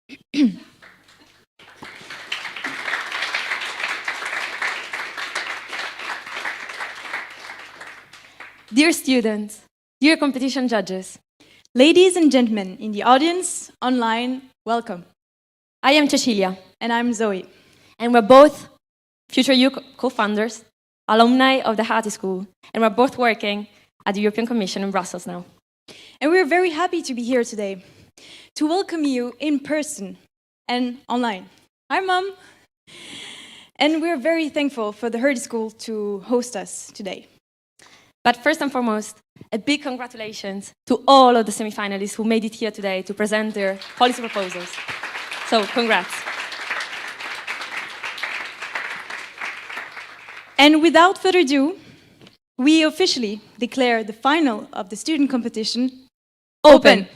Dear students, dear competition judges, ladies and gentlemen in the audience, online, welcome. I am Cecilia. And I'm Zoe. And we're both futurEU co-founders, alumni of the Hathi School, and we're both working at the European Commission in Brussels now. And we're very happy to be here today to welcome you in person and online. Hi, Mom. And we're very thankful for the Hathi School to host us today. But first and foremost, a big congratulations to all of the semi-finalists who made it here today to present their policy proposals. So, congrats. And without further ado, we officially declare the final of the student competition open.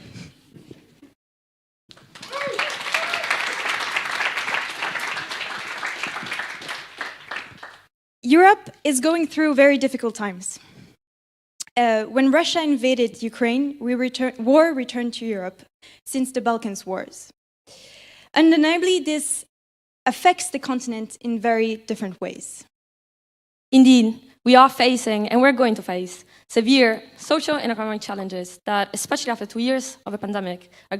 Europe is going through very difficult times. When Russia invaded Ukraine, war returned to Europe since the Balkans Wars. Undeniably, this affects the continent in very different ways. Indeed, we are facing, and we're going to face, severe social and economic challenges that, especially after 2 years of a pandemic, are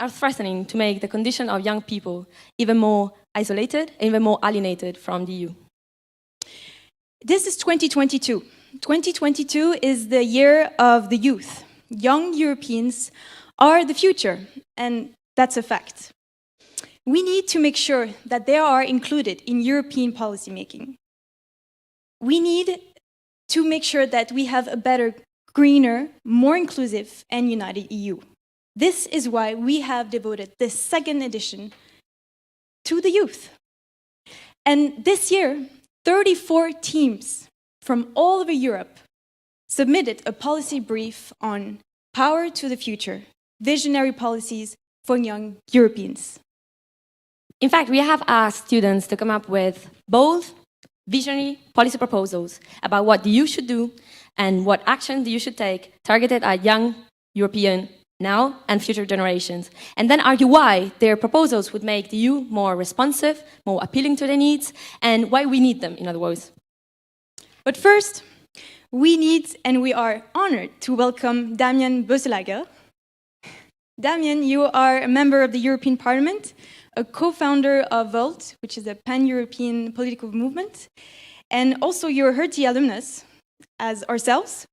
threatening to make the condition of young people even more isolated and even more alienated from the EU. This is 2022. 2022 is the year of the youth. Young Europeans are the future, and that's a fact. We need to make sure that they are included in European policymaking. We need to make sure that we have a better, greener, more inclusive and united EU. This is why we have devoted this second edition to the youth. And this year, 34 teams from all over Europe submitted a policy brief on power to the future, visionary policies for young Europeans. In fact, we have asked students to come up with bold, visionary policy proposals about what the EU should do and what action the EU should take targeted at young European now and future generations, and then argue why their proposals would make the EU more responsive, more appealing to their needs, and why we need them, in other words. But first, we need and we are honored to welcome Damien Boeselager. Damien, you are a member of the European Parliament, a co-founder of VOLT, which is a pan-European political movement, and also you're a Hertie alumnus, as ourselves.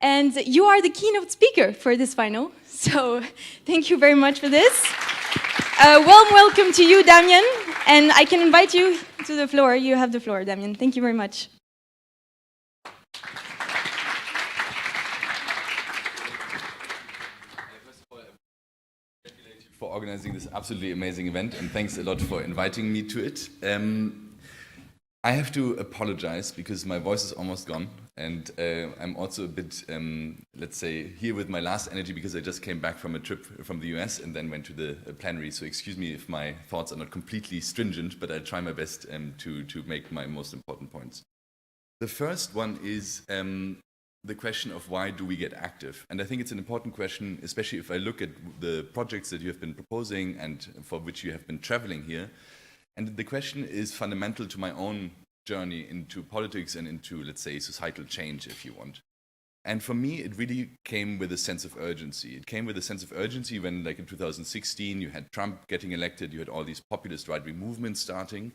And you are the keynote speaker for this final, so thank you very much for this. Warm welcome to you, Damien, and I can invite you to the floor. You have the floor, Damien. Thank you very much. For organizing this absolutely amazing event, and thanks a lot for inviting me to it. I have to apologize because my voice is almost gone, and I'm also a bit, let's say, here with my last energy because I just came back from a trip from the US and then went to the plenary, so excuse me if my thoughts are not completely stringent, but I'll try my best to make my most important points. The first one is the question of why do we get active? And I think it's an important question, especially if I look at the projects that you have been proposing and for which you have been traveling here. And the question is fundamental to my own journey into politics and into, let's say, societal change, if you want. And for me, it really came with a sense of urgency. It came with a sense of urgency when, like in 2016, you had Trump getting elected, you had all these populist right-wing movements starting.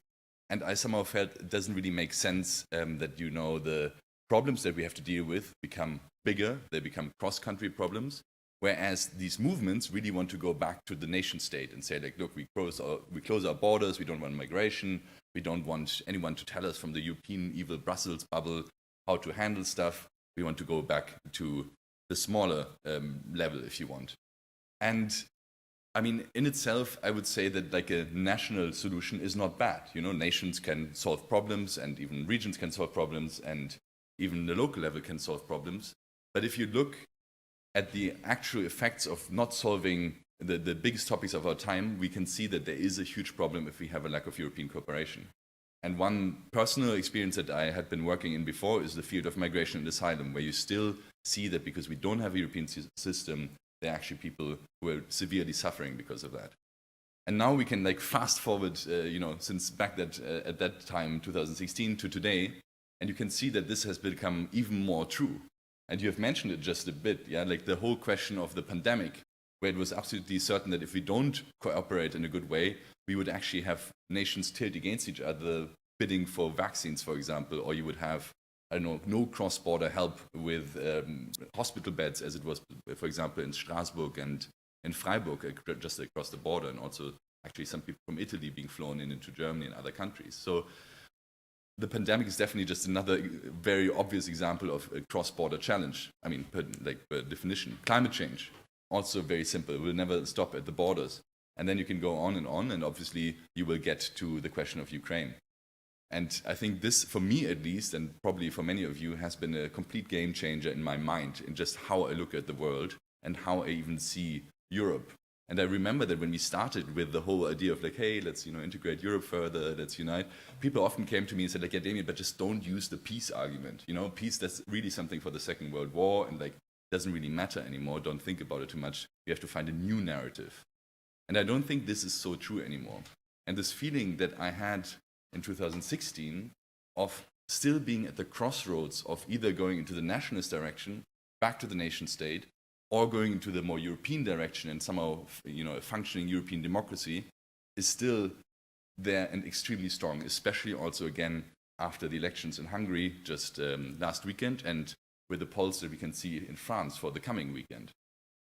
And I somehow felt it doesn't really make sense that, you know, the problems that we have to deal with become bigger, they become cross-country problems, whereas these movements really want to go back to the nation state and say, like, look, we close our borders, we don't want migration, we don't want anyone to tell us from the European evil Brussels bubble how to handle stuff. We want to go back to the smaller level, if you want. And I mean, in itself, I would say that like a national solution is not bad. You know, nations can solve problems and even regions can solve problems and even the local level can solve problems. But if you look at the actual effects of not solving the biggest topics of our time, we can see that there is a huge problem if we have a lack of European cooperation. And one personal experience that I had been working in before is the field of migration and asylum, where you still see that because we don't have a European system, there are actually people who are severely suffering because of that. And now we can like fast forward, since back at that time, 2016 to today, and you can see that this has become even more true. And you have mentioned it just a bit, yeah, like the whole question of the pandemic, where it was absolutely certain that if we don't cooperate in a good way, we would actually have nations tilt against each other, bidding for vaccines, for example, or you would have, I don't know, no cross-border help with hospital beds, as it was, for example, in Strasbourg and in Freiburg, just across the border, and also actually some people from Italy being flown into Germany and other countries. So the pandemic is definitely just another very obvious example of a cross-border challenge. I mean, per definition. Climate change, also very simple, will never stop at the borders. And then you can go on, and obviously you will get to the question of Ukraine. And I think this, for me at least, and probably for many of you, has been a complete game changer in my mind, in just how I look at the world and how I even see Europe. And I remember that when we started with the whole idea of like, hey, let's integrate Europe further, let's unite, people often came to me and said like, yeah, Damien, but just don't use the peace argument. Peace, that's really something for the Second World War, and like doesn't really matter anymore. Don't think about it too much. We have to find a new narrative. And I don't think this is so true anymore. And this feeling that I had in 2016 of still being at the crossroads of either going into the nationalist direction, back to the nation state, or going into the more European direction and somehow, a functioning European democracy, is still there and extremely strong, especially also again after the elections in Hungary just last weekend, and with the polls that we can see in France for the coming weekend.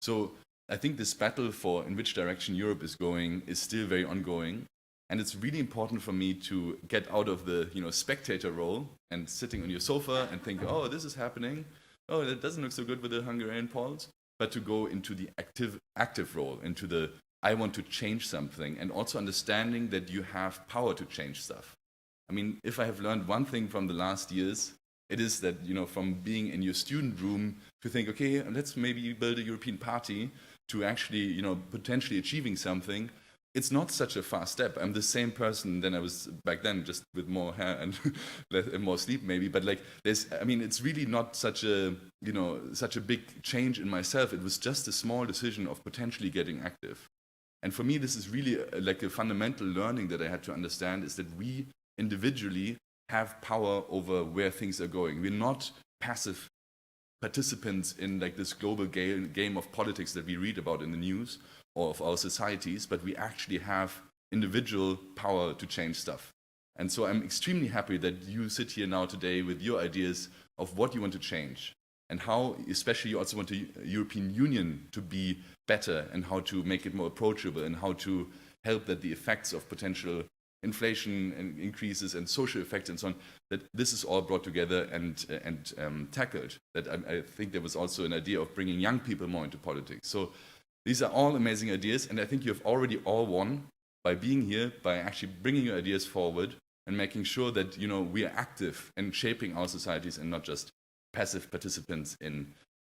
So I think this battle for in which direction Europe is going is still very ongoing, and it's really important for me to get out of the spectator role and sitting on your sofa and think, oh, this is happening, oh, that doesn't look so good with the Hungarian polls, but to go into the active role, into the I want to change something, and also understanding that you have power to change stuff. I mean, if I have learned one thing from the last years, it is that, from being in your student room to think, okay, let's maybe build a European party, to actually, potentially achieving something, it's not such a fast step. I'm the same person than I was back then, just with more hair and more sleep maybe. But like, it's really not such a big change in myself. It was just a small decision of potentially getting active. And for me, this is really like a fundamental learning that I had to understand, is that we individually have power over where things are going. We're not passive participants in like this global game of politics that we read about in the news or of our societies, but we actually have individual power to change stuff. And so I'm extremely happy that you sit here now today with your ideas of what you want to change, and how especially you also want the European Union to be better, and how to make it more approachable, and how to help that the effects of potential inflation and increases and social effects and so on, that this is all brought together and tackled. That I think there was also an idea of bringing young people more into politics. So these are all amazing ideas, and I think you have already all won by being here, by actually bringing your ideas forward and making sure that we are active in shaping our societies and not just passive participants in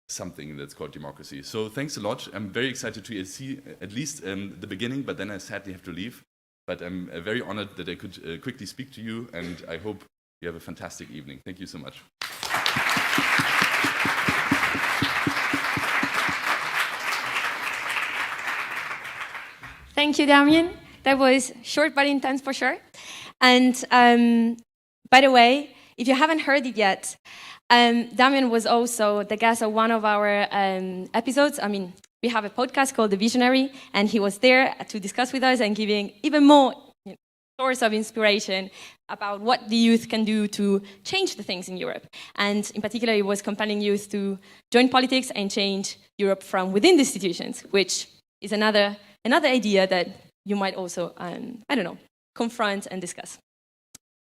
something that's called democracy. So thanks a lot. I'm very excited to see at least the beginning, but then I sadly have to leave. But I'm very honored that I could quickly speak to you, and I hope you have a fantastic evening. Thank you so much. Thank you, Damien. That was short but intense for sure. And by the way, if you haven't heard it yet, Damien was also the guest of one of our episodes. I mean, we have a podcast called The Visionary, and he was there to discuss with us and giving even more source of inspiration about what the youth can do to change the things in Europe. And in particular, he was compelling youth to join politics and change Europe from within the institutions, which is another idea that you might also, confront and discuss.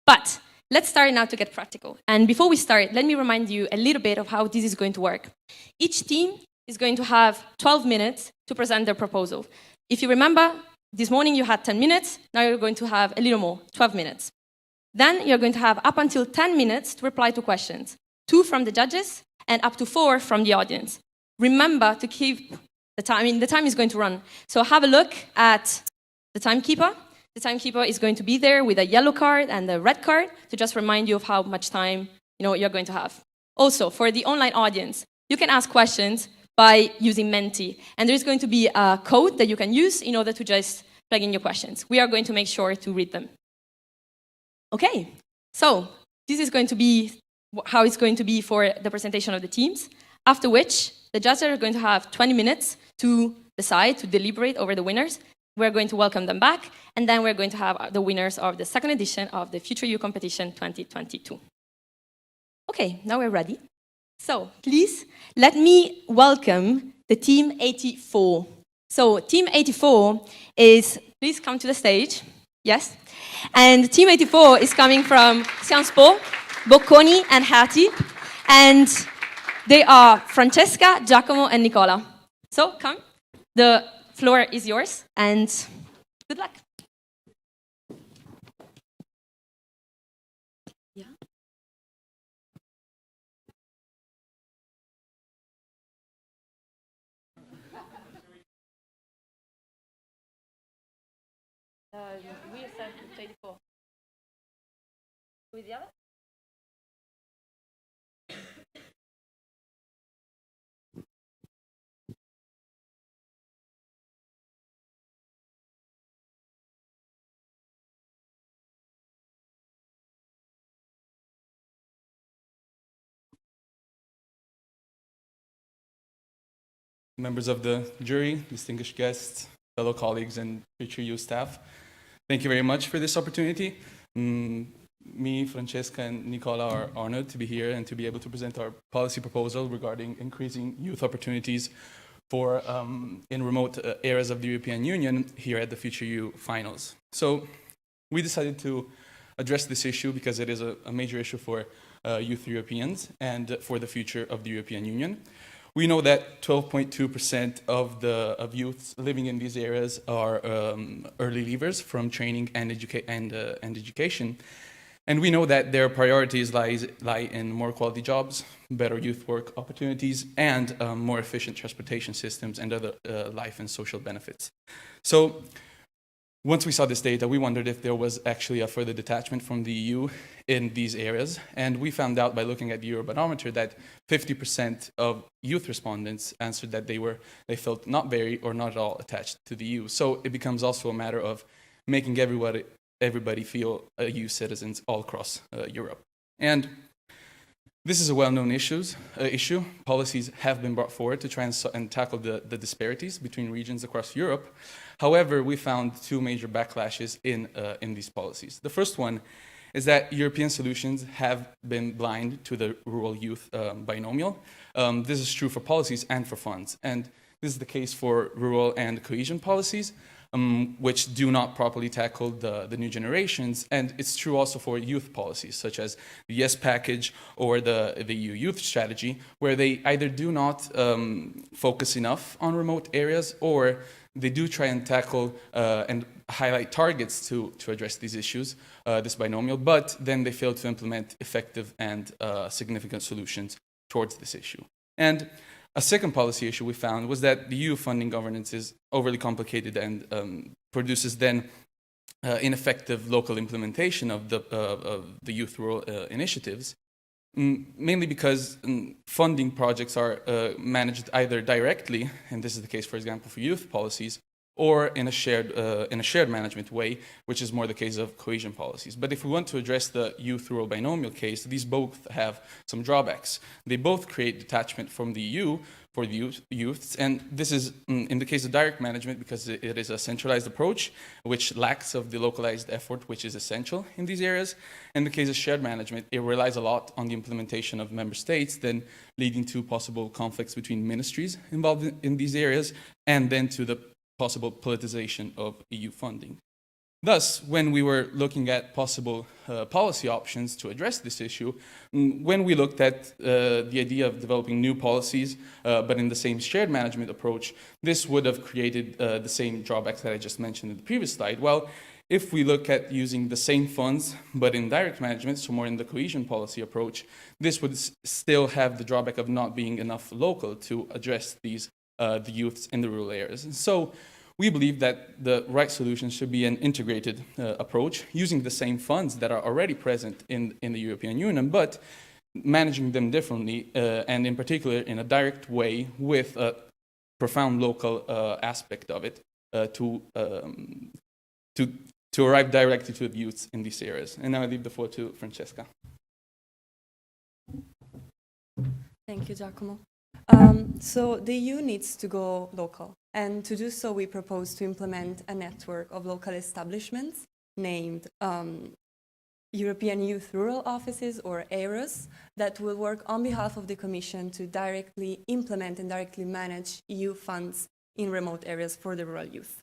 But let's start now to get practical. And before we start, let me remind you a little bit of how this is going to work. Each team is going to have 12 minutes to present their proposal. If you remember, this morning you had 10 minutes, now you're going to have a little more, 12 minutes. Then you're going to have up until 10 minutes to reply to questions, 2 from the judges and up to 4 from the audience. Remember to keep the time, the time is going to run. So have a look at the timekeeper. The timekeeper is going to be there with a yellow card and a red card to just remind you of how much time you're going to have. Also, for the online audience, you can ask questions by using Menti. And there's going to be a code that you can use in order to just plug in your questions. We are going to make sure to read them. Okay, so this is going to be how it's going to be for the presentation of the teams, after which the judges are going to have 20 minutes to decide, to deliberate over the winners. We're going to welcome them back, and then we're going to have the winners of the second edition of the futurEU competition 2022. Okay, now we're ready. So please let me welcome the team 84. So team 84 is, please come to the stage. Yes. And team 84 is coming from Sciences Po, Bocconi, and Hertie. And they are Francesca, Giacomo, and Nicola. So come. The floor is yours, and good luck. Yeah. We said 84. With the other? Members of the jury, distinguished guests, fellow colleagues, and futurEU staff, thank you very much for this opportunity. Me, Francesca, and Nicola are honored to be here and to be able to present our policy proposal regarding increasing youth opportunities for in remote areas of the European Union here at the futurEU finals. So we decided to address this issue because it is a major issue for youth Europeans and for the future of the European Union. We know that 12.2% of youths living in these areas are early leavers from training and education. And we know that their priorities lie in more quality jobs, better youth work opportunities, and more efficient transportation systems and other life and social benefits. So once we saw this data, we wondered if there was actually a further detachment from the EU in these areas. And we found out by looking at the Eurobarometer that 50% of youth respondents answered that they felt not very or not at all attached to the EU. So it becomes also a matter of making everybody feel EU citizens all across Europe. And this is a well-known issue. Policies have been brought forward to try and tackle the disparities between regions across Europe. However, we found two major backlashes in these policies. The first one is that European solutions have been blind to the rural youth binomial. This is true for policies and for funds. And this is the case for rural and cohesion policies, which do not properly tackle the new generations. And it's true also for youth policies, such as the YES package or the EU Youth Strategy, where they either do not focus enough on remote areas, or they do try and tackle and highlight targets to address these issues, this binomial, but then they fail to implement effective and significant solutions towards this issue. And a second policy issue we found was that the EU funding governance is overly complicated and produces then ineffective local implementation of the youth rural initiatives, mainly because funding projects are managed either directly, and this is the case, for example, for youth policies, or in a shared management way, which is more the case of cohesion policies. But if we want to address the youth rural binomial case, these both have some drawbacks. They both create detachment from the EU for the youths, and this is in the case of direct management because it is a centralized approach which lacks of the localized effort which is essential in these areas. In the case of shared management, it relies a lot on the implementation of member states, then leading to possible conflicts between ministries involved in these areas, and then to the possible politicization of EU funding. Thus, when we were looking at possible policy options to address this issue, when we looked at the idea of developing new policies, but in the same shared management approach, this would have created the same drawbacks that I just mentioned in the previous slide. Well, if we look at using the same funds, but in direct management, so more in the cohesion policy approach, this would still have the drawback of not being enough local to address these the youths in the rural areas. And so we believe that the right solution should be an integrated approach using the same funds that are already present in the European Union, but managing them differently, and in particular in a direct way with a profound local aspect of it to arrive directly to the youth in these areas. And now I leave the floor to Francesca. Thank you, Giacomo. So the EU needs to go local, and to do so we propose to implement a network of local establishments named European Youth Rural Offices, or EROS, that will work on behalf of the Commission to directly implement and directly manage EU funds in remote areas for the rural youth.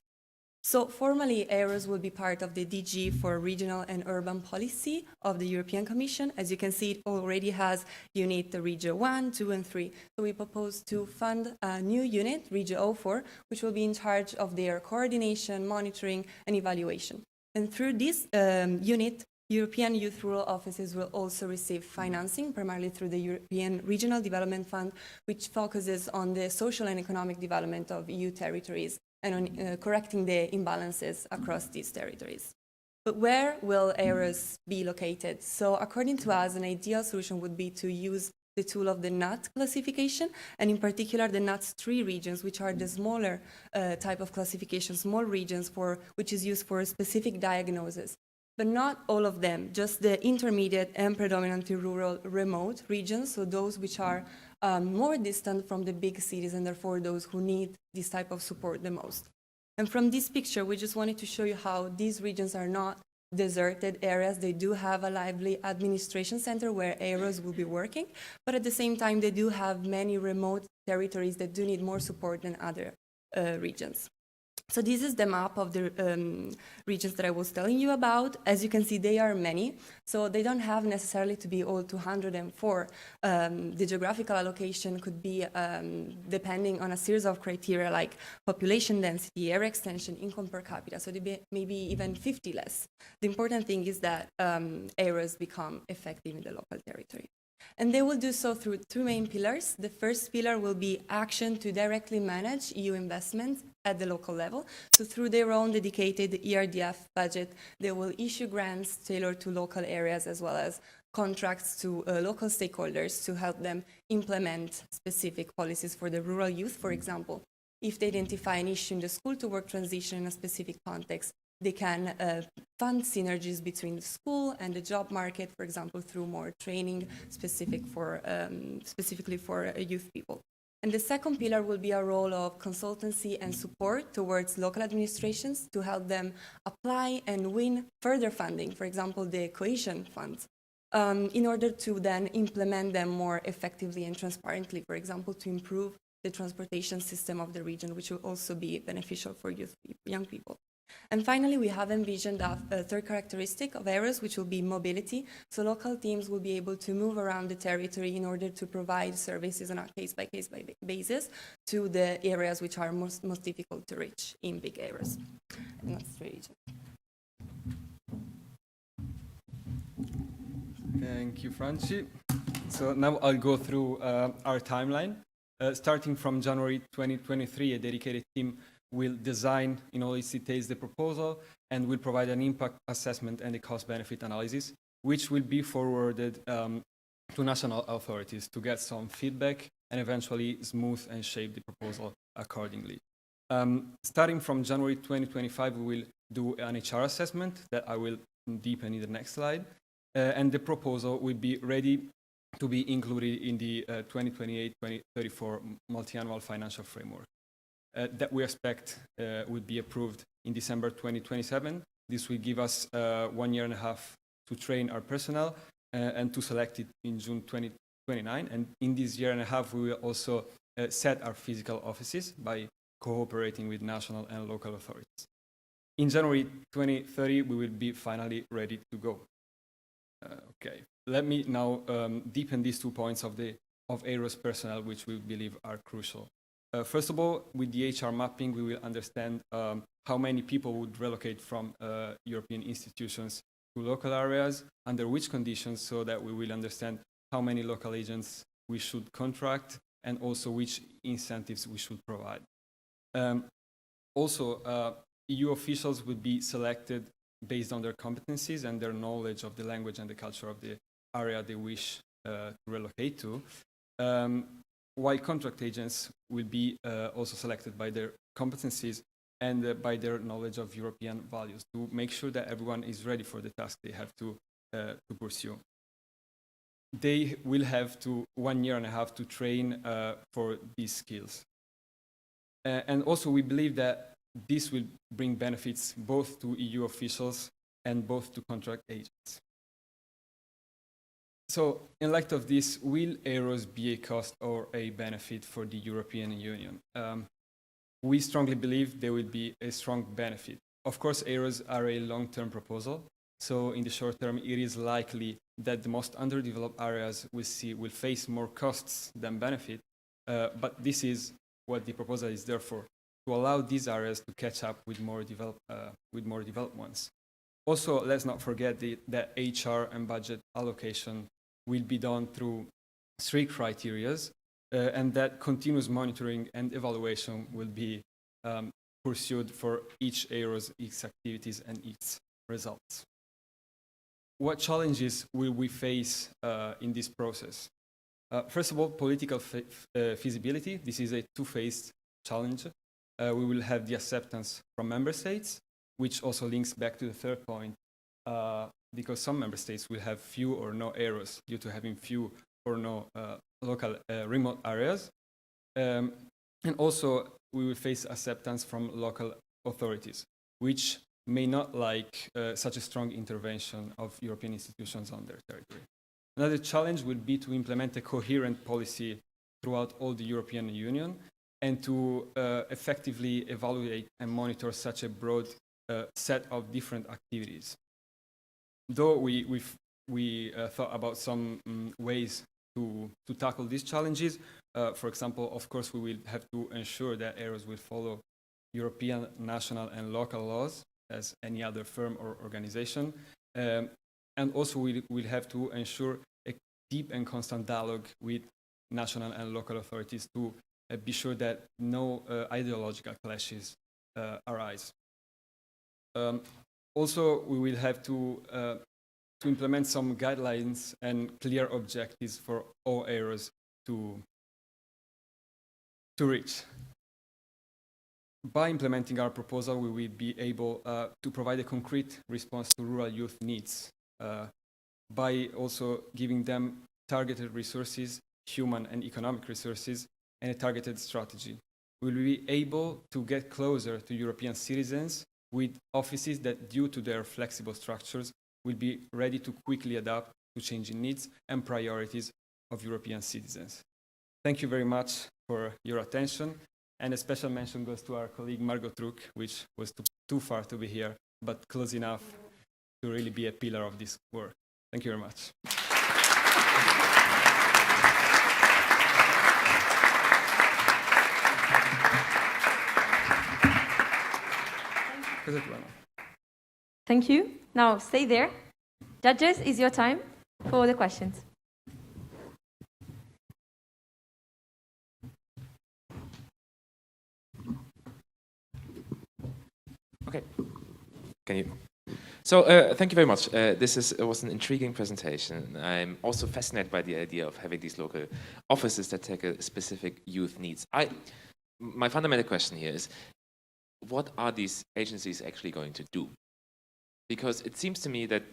So formally, EROS will be part of the DG for Regional and Urban Policy of the European Commission. As you can see, it already has unit Regio 1, 2, and 3. So we propose to fund a new unit, Regio 04, which will be in charge of their coordination, monitoring, and evaluation. And through this unit, European Youth Rural Offices will also receive financing, primarily through the European Regional Development Fund, which focuses on the social and economic development of EU territories and on correcting the imbalances across these territories. But where will EROS be located? So according to us, an ideal solution would be to use the tool of the NUT classification, and in particular the NUTS 3 regions, which are the smaller type of classification, small regions which is used for a specific diagnosis. But not all of them, just the intermediate and predominantly rural remote regions, so those which are more distant from the big cities and therefore those who need this type of support the most. And from this picture, we just wanted to show you how these regions are not deserted areas. They do have a lively administration center where EROS will be working, but at the same time, they do have many remote territories that do need more support than other regions. So this is the map of the regions that I was telling you about. As you can see, they are many, so they don't have necessarily to be all 204. The geographical allocation could be depending on a series of criteria like population density, area extension, income per capita, so they may be even 50 less. The important thing is that areas become effective in the local territory. And they will do so through two main pillars. The first pillar will be action to directly manage EU investments at the local level. So through their own dedicated ERDF budget, they will issue grants tailored to local areas as well as contracts to local stakeholders to help them implement specific policies for the rural youth. For example, if they identify an issue in the school-to-work transition in a specific context, they can fund synergies between the school and the job market, for example, through more training specifically for youth people. And the second pillar will be a role of consultancy and support towards local administrations to help them apply and win further funding, for example, the cohesion funds, in order to then implement them more effectively and transparently, for example, to improve the transportation system of the region, which will also be beneficial for young people. And finally, we have envisioned a third characteristic of areas, which will be mobility. So local teams will be able to move around the territory in order to provide services on a case-by-case basis to the areas which are most difficult to reach in big areas. And that's the region. Thank you, Franci. So now I'll go through our timeline. Starting from January 2023, a dedicated team will design in all its details the proposal and will provide an impact assessment and a cost-benefit analysis, which will be forwarded to national authorities to get some feedback and eventually smooth and shape the proposal accordingly. Starting from January 2025, we will do an HR assessment that I will deepen in the next slide, and the proposal will be ready to be included in the 2028-2034 multi-annual financial framework. That we expect will be approved in December 2027. This will give us 1 year and a half to train our personnel and to select it in June 2029. And in this year and a half, we will also set our physical offices by cooperating with national and local authorities. In January 2030, we will be finally ready to go. Okay, let me now deepen these 2 points of AROS personnel, which we believe are crucial. First of all, with the HR mapping, we will understand how many people would relocate from European institutions to local areas, under which conditions, so that we will understand how many local agents we should contract and also which incentives we should provide. Also, EU officials will be selected based on their competencies and their knowledge of the language and the culture of the area they wish relocate to, while contract agents will be also selected by their competencies and by their knowledge of European values to make sure that everyone is ready for the task they have to pursue. They will have 1.5 years to train for these skills. And also we believe that this will bring benefits both to EU officials and both to contract agents. So in light of this, will EROS be a cost or a benefit for the European Union? We strongly believe there will be a strong benefit. Of course, EROS are a long-term proposal, so in the short term, it is likely that the most underdeveloped areas will face more costs than benefit, but this is what the proposal is there for, to allow these areas to catch up with more developed ones. Also, let's not forget that HR and budget allocation will be done through strict criteria, and that continuous monitoring and evaluation will be pursued for each EROS, its activities, and its results. What challenges will we face in this process? First of all, political feasibility. This is a two-phased challenge. We will have the acceptance from member states, which also links back to the third point, because some member states will have few or no EROS due to having few or no local remote areas. And also, we will face acceptance from local authorities, which may not like such a strong intervention of European institutions on their territory. Another challenge would be to implement a coherent policy throughout all the European Union and to effectively evaluate and monitor such a broad set of different activities. Though we thought about some ways to tackle these challenges, for example, of course, we will have to ensure that EROS will follow European, national, and local laws as any other firm or organization. And also we'll have to ensure a deep and constant dialogue with national and local authorities to be sure that no ideological clashes arise. Also, we will have to implement some guidelines and clear objectives for all areas to reach. By implementing our proposal, we will be able to provide a concrete response to rural youth needs by also giving them targeted resources, human and economic resources, and a targeted strategy. We will be able to get closer to European citizens with offices that, due to their flexible structures, will be ready to quickly adapt to changing needs and priorities of European citizens. Thank you very much for your attention. And a special mention goes to our colleague Margot Truk, which was too far to be here, but close enough to really be a pillar of this work. Thank you very much. Thank you. Now stay there. Judges, it's your time for the questions. Okay. Can you? So thank you very much. This was an intriguing presentation. I'm also fascinated by the idea of having these local offices that tackle specific youth needs. My fundamental question here is, what are these agencies actually going to do? Because it seems to me that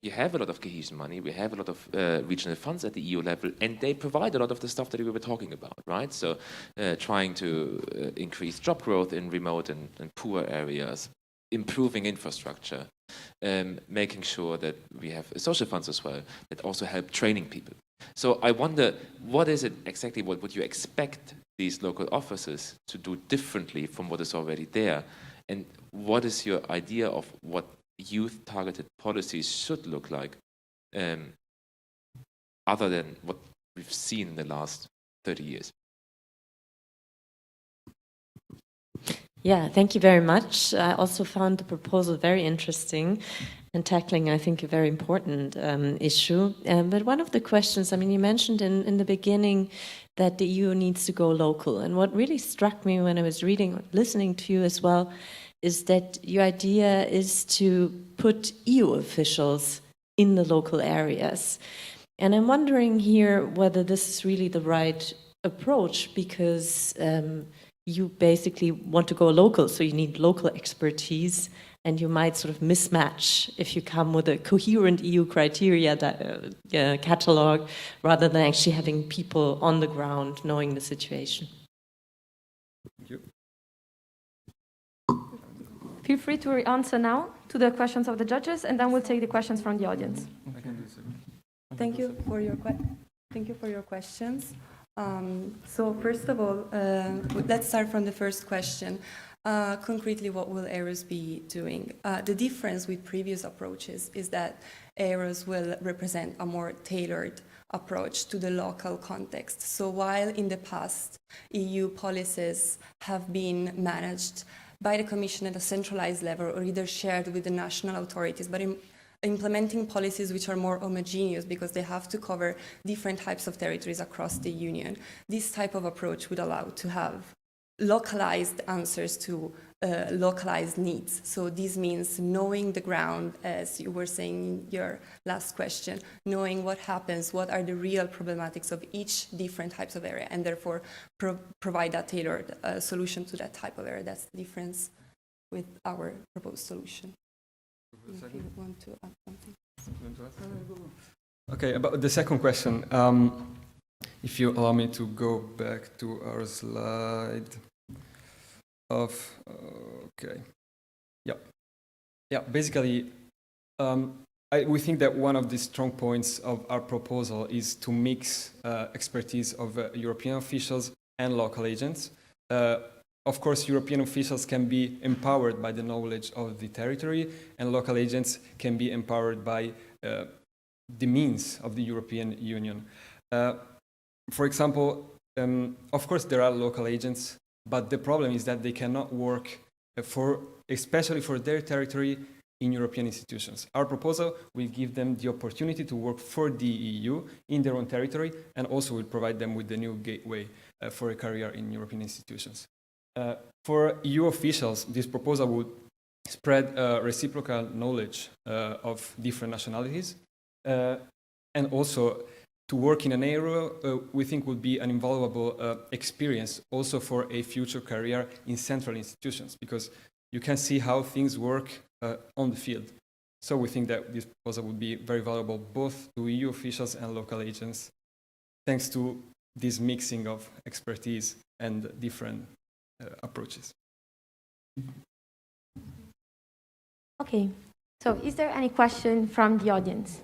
you have a lot of cohesion money, we have a lot of regional funds at the EU level, and they provide a lot of the stuff that we were talking about, right? So trying to increase job growth in remote and poor areas, improving infrastructure, making sure that we have social funds as well that also help training people. So I wonder, what is it exactly, what would you expect these local offices to do differently from what is already there? And what is your idea of what youth-targeted policies should look like, other than what we've seen in the last 30 years? Yeah, thank you very much. I also found the proposal very interesting and tackling, I think, a very important issue. But one of the questions, I mean, you mentioned in the beginning that the EU needs to go local. And what really struck me when I was reading, listening to you as well, is that your idea is to put EU officials in the local areas. And I'm wondering here whether this is really the right approach, because you basically want to go local, so you need local expertise, and you might sort of mismatch if you come with a coherent EU criteria catalog rather than actually having people on the ground knowing the situation. Thank you. Feel free to answer now to the questions of the judges, and then we'll take the questions from the audience. Thank you for your questions. So first of all, let's start from the first question. Concretely, what will AEROS be doing? The difference with previous approaches is that AEROS will represent a more tailored approach to the local context. So while in the past, EU policies have been managed by the Commission at a centralized level or either shared with the national authorities, but implementing policies which are more homogeneous because they have to cover different types of territories across the Union. This type of approach would allow to have localized answers to localized needs. So this means knowing the ground, as you were saying in your last question, knowing what happens, what are the real problematics of each different types of area, and therefore provide a tailored solution to that type of area. That's the difference with our proposed solution. If you want to add something. Okay, about the second question, if you allow me to go back to our slide of, okay, yeah, basically, we think that one of the strong points of our proposal is to mix expertise of European officials and local agents. Of course, European officials can be empowered by the knowledge of the territory, and local agents can be empowered by the means of the European Union. For example, of course, there are local agents, but the problem is that they cannot work especially for their territory in European institutions. Our proposal will give them the opportunity to work for the EU in their own territory, and also will provide them with the new gateway for a career in European institutions. For EU officials, this proposal would spread reciprocal knowledge of different nationalities, and also to work in an area we think would be an invaluable experience also for a future career in central institutions, because you can see how things work on the field. So we think that this proposal would be very valuable both to EU officials and local agents, thanks to this mixing of expertise and different approaches. Okay, so is there any question from the audience?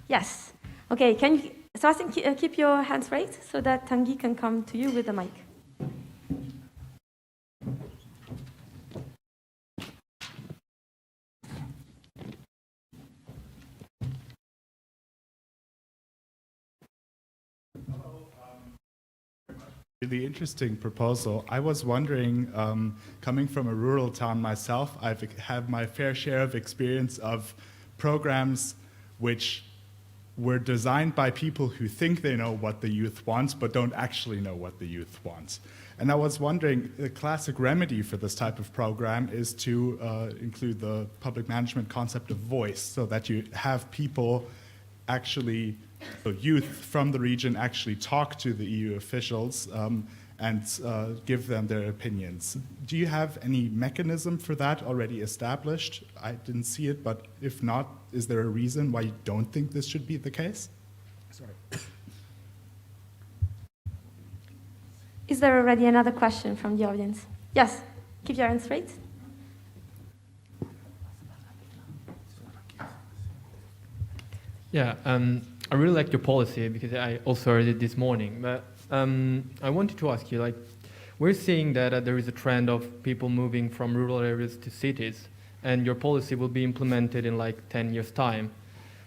Yes. Okay, can you, Sebastian, keep your hands raised so that Tanguy can come to you with the mic. Really interesting proposal. I was wondering, coming from a rural town myself, I've had my fair share of experience of programs which were designed by people who think they know what the youth wants, but don't actually know what the youth wants. And I was wondering, the classic remedy for this type of program is to include the public management concept of voice, so that you have people actually, so youth from the region actually talk to the EU officials and give them their opinions. Do you have any mechanism for that already established? I didn't see it, but if not, is there a reason why you don't think this should be the case? Sorry. Is there already another question from the audience? Yes, keep your hands straight. Yeah, I really like your policy because I also heard it this morning. But I wanted to ask you, like, we're seeing that there is a trend of people moving from rural areas to cities, and your policy will be implemented in like 10 years' time.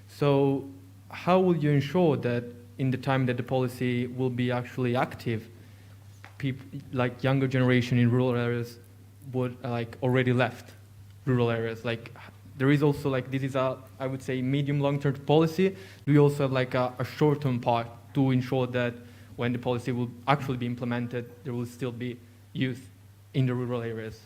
So how will you ensure that in the time that the policy will be actually active, people like younger generation in rural areas would like already left rural areas? Like, there is also like, this is a, I would say, medium long-term policy. Do you also have like a short-term part to ensure that when the policy will actually be implemented, there will still be youth in the rural areas?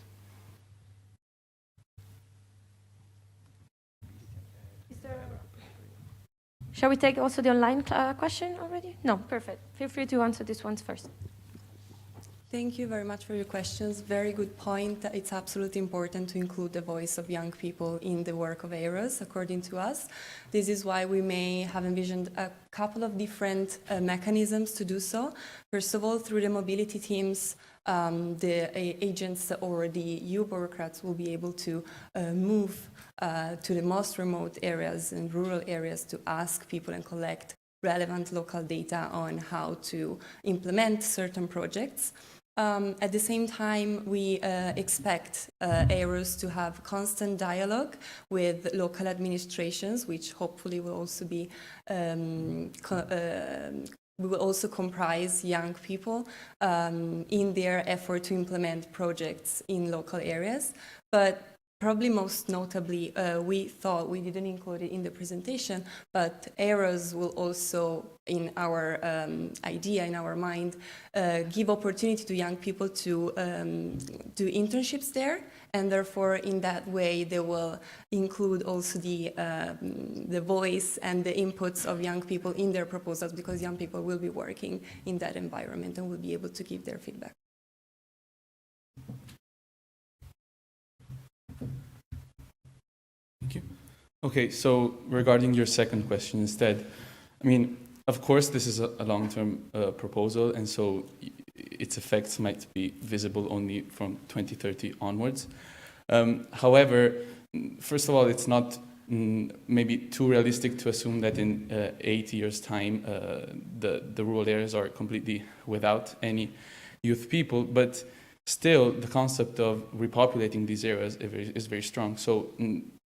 Shall we take also the online question already? No, perfect. Feel free to answer this one first. Thank you very much for your questions. Very good point. It's absolutely important to include the voice of young people in the work of ERAs, according to us. This is why we may have envisioned a couple of different mechanisms to do so. First of all, through the mobility teams, the agents or the EU bureaucrats will be able to move to the most remote areas and rural areas to ask people and collect relevant local data on how to implement certain projects. At the same time, we expect ERAs to have constant dialogue with local administrations, which hopefully will also be we will also comprise young people in their effort to implement projects in local areas. But probably most notably, we thought, we didn't include it in the presentation, but ERAs will also, in our idea, in our mind, give opportunity to young people to do internships there, and therefore in that way they will include also the voice and the inputs of young people in their proposals, because young people will be working in that environment and will be able to give their feedback. Thank you. Okay, so regarding your second question instead, I mean, of course, this is a long-term proposal, and so its effects might be visible only from 2030 onwards. However, first of all, it's not maybe too realistic to assume that in 8 years' time the rural areas are completely without any youth people, but still the concept of repopulating these areas is very strong. So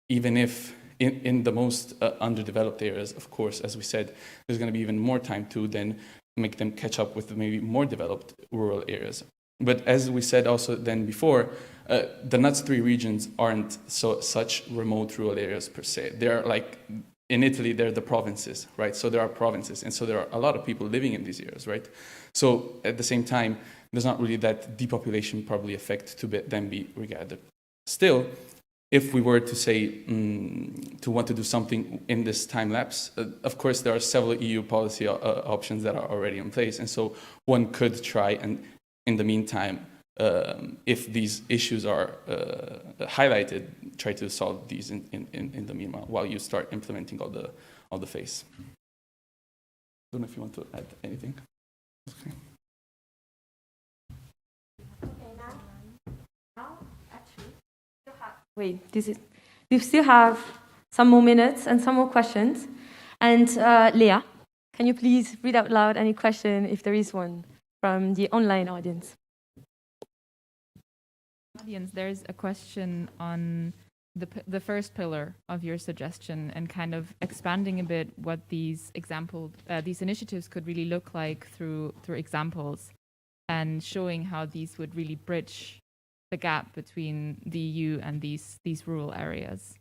even if in the most underdeveloped areas, of course, as we said, there's going to be even more time to then make them catch up with maybe more developed rural areas. But as we said also then before, the NUTS 3 regions aren't such remote rural areas per se. They're like, in Italy, they're the provinces, right? So there are provinces, and so there are a lot of people living in these areas, right? So at the same time, there's not really that depopulation probably effect to then be regarded. Still, if we were to say, to want to do something in this time lapse, of course, there are several EU policy options that are already in place. And so one could try and, in the meantime, if these issues are highlighted, try to solve these in the meanwhile, while you start implementing all the phase. I don't know if you want to add anything. Okay. Wait, we still have some more minutes and some more questions. And Leah, can you please read out loud any question, if there is one, from the online audience? There's a question on the first pillar of your suggestion, and kind of expanding a bit what these initiatives could really look like through examples, and showing how these would really bridge the gap between the EU and these rural areas.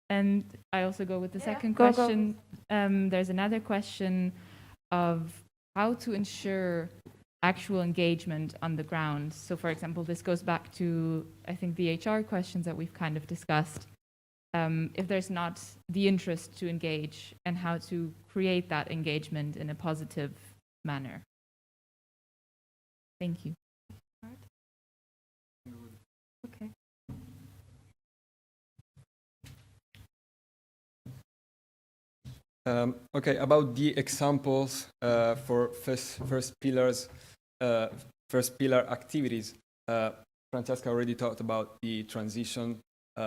And I also go with the second question. There's another question of how to ensure actual engagement on the ground. So, for example, this goes back to, I think, the HR questions that we've kind of discussed. If there's not the interest to engage, and how to create that engagement in a positive manner. Thank you. Okay. Okay, about the examples for first pillar activities, Francesca already talked about the transition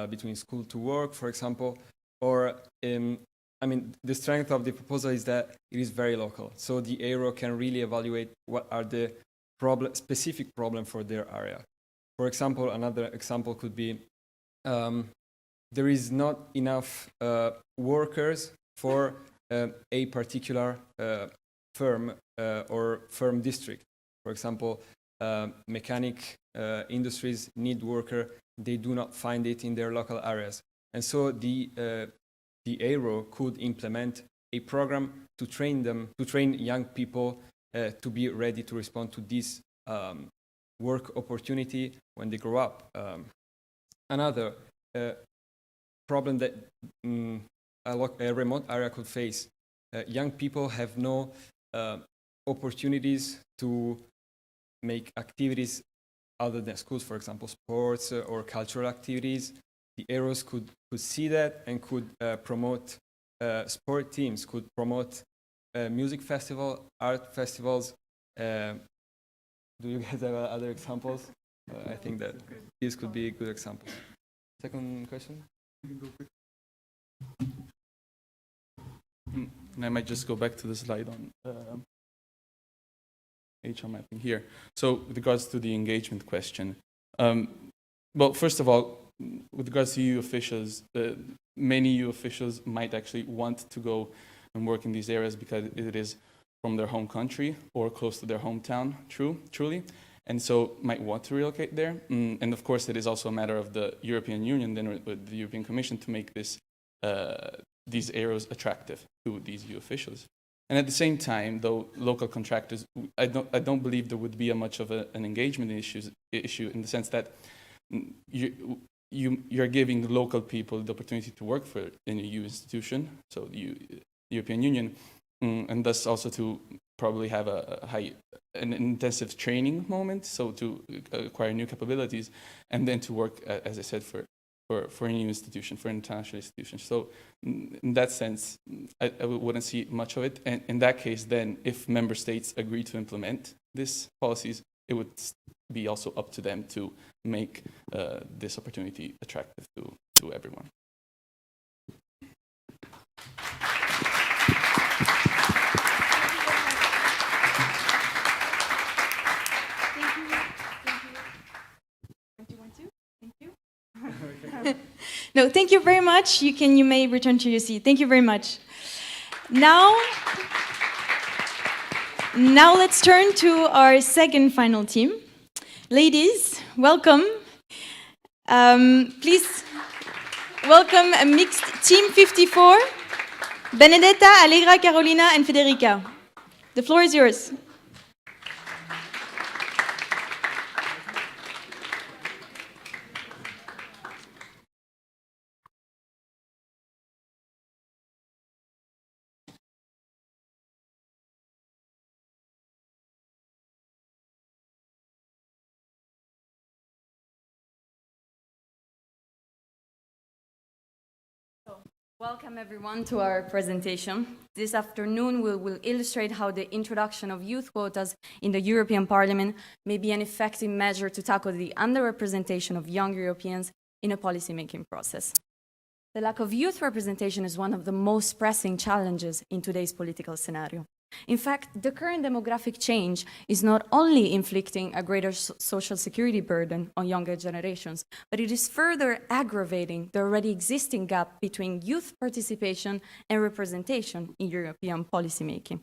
between school to work, for example, or I mean, the strength of the proposal is that it is very local. So the ERA can really evaluate what are the specific problem for their area. For example, another example could be there is not enough workers for a particular firm or firm district. For example, mechanic industries need worker. They do not find it in their local areas. And so the ERA could implement a program to train young people to be ready to respond to this work opportunity when they grow up. another problem that a remote area could face. Young people have no opportunities to make activities other than schools, for example, sports or cultural activities. The areas could see that and could promote sport teams, could promote music festival, art festivals. Do you guys have other examples? I think that these could be good examples. Second question? You can go quick. And I might just go back to the slide on HR mapping here. So with regards to the engagement question, well, first of all, with regards to EU officials, many EU officials might actually want to go and work in these areas because it is from their home country or close to their hometown, truly, and so might want to relocate there. And of course, it is also a matter of the European Union, then with the European Commission, to make this these areas attractive to these EU officials. And at the same time, though, local contractors, I don't believe there would be much of an engagement issue in the sense that you're giving local people the opportunity to work for an EU institution, so the European Union, and thus also to probably have an intensive training moment, so to acquire new capabilities, and then to work, as I said, for a new institution, for an international institution. So in that sense, I wouldn't see much of it. And in that case, then, if member states agree to implement these policies, it would be also up to them to make this opportunity attractive to everyone. No, thank you very much. You may return to your seat. Thank you very much. Now let's turn to our second final team. Ladies, welcome. Please welcome a mixed team 54, Benedetta, Allegra, Carolina, and Federica. The floor is yours. Welcome everyone to our presentation. This afternoon we will illustrate how the introduction of youth quotas in the European Parliament may be an effective measure to tackle the underrepresentation of young Europeans in a policy-making process. The lack of youth representation is one of the most pressing challenges in today's political scenario. In fact, the current demographic change is not only inflicting a greater social security burden on younger generations, but it is further aggravating the already existing gap between youth participation and representation in European policymaking.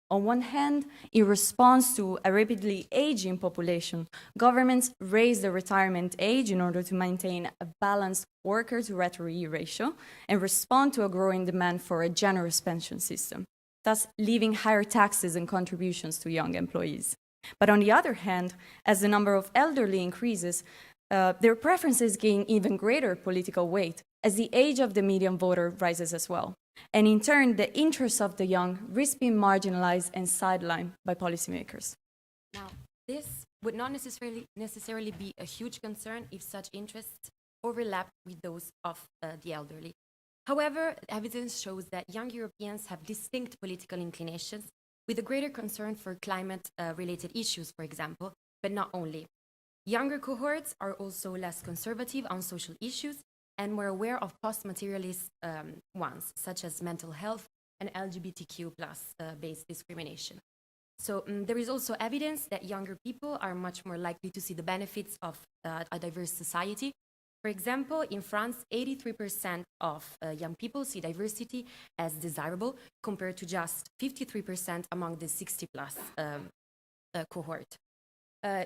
On one hand, in response to a rapidly aging population, governments raise the retirement age in order to maintain a balanced worker-to-retiree ratio and respond to a growing demand for a generous pension system, thus leaving higher taxes and contributions to young employees. But on the other hand, as the number of elderly increases, their preferences gain even greater political weight as the age of the median voter rises as well. And in turn, the interests of the young risk being marginalized and sidelined by policymakers. Now, this would not necessarily be a huge concern if such interests overlap with those of the elderly. However, evidence shows that young Europeans have distinct political inclinations with a greater concern for climate-related issues, for example, but not only. Younger cohorts are also less conservative on social issues and more aware of post-materialist ones, such as mental health and LGBTQ+ based discrimination. So there is also evidence that younger people are much more likely to see the benefits of a diverse society. For example, in France, 83% of young people see diversity as desirable, compared to just 53% among the 60+ cohort.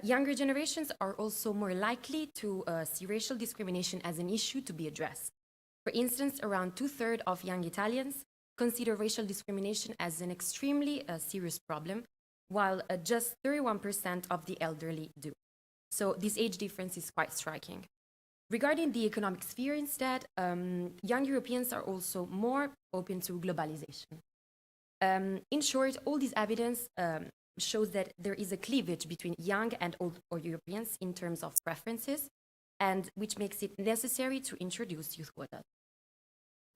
Younger generations are also more likely to see racial discrimination as an issue to be addressed. For instance, around 2/3 of young Italians consider racial discrimination as an extremely serious problem, while just 31% of the elderly do. So this age difference is quite striking. Regarding the economic sphere instead, young Europeans are also more open to globalization. In short, all this evidence shows that there is a cleavage between young and old Europeans in terms of preferences, and which makes it necessary to introduce youth quotas.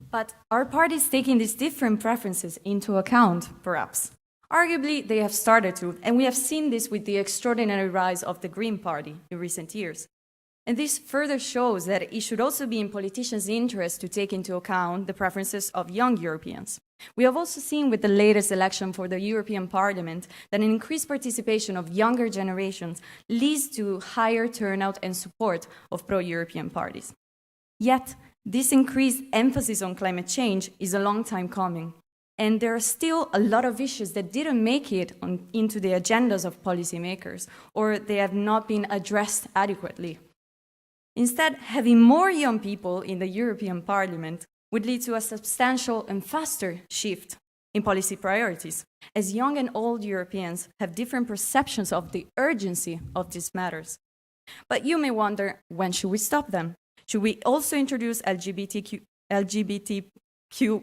But are parties taking these different preferences into account, perhaps? Arguably, they have started to, and we have seen this with the extraordinary rise of the Green Party in recent years. And this further shows that it should also be in politicians' interest to take into account the preferences of young Europeans. We have also seen with the latest election for the European Parliament that an increased participation of younger generations leads to higher turnout and support of pro-European parties. Yet, this increased emphasis on climate change is a long time coming, and there are still a lot of issues that didn't make it into the agendas of policymakers, or they have not been addressed adequately. Instead, having more young people in the European Parliament would lead to a substantial and faster shift in policy priorities, as young and old Europeans have different perceptions of the urgency of these matters. But you may wonder, when should we stop them? Should we also introduce LGBTQ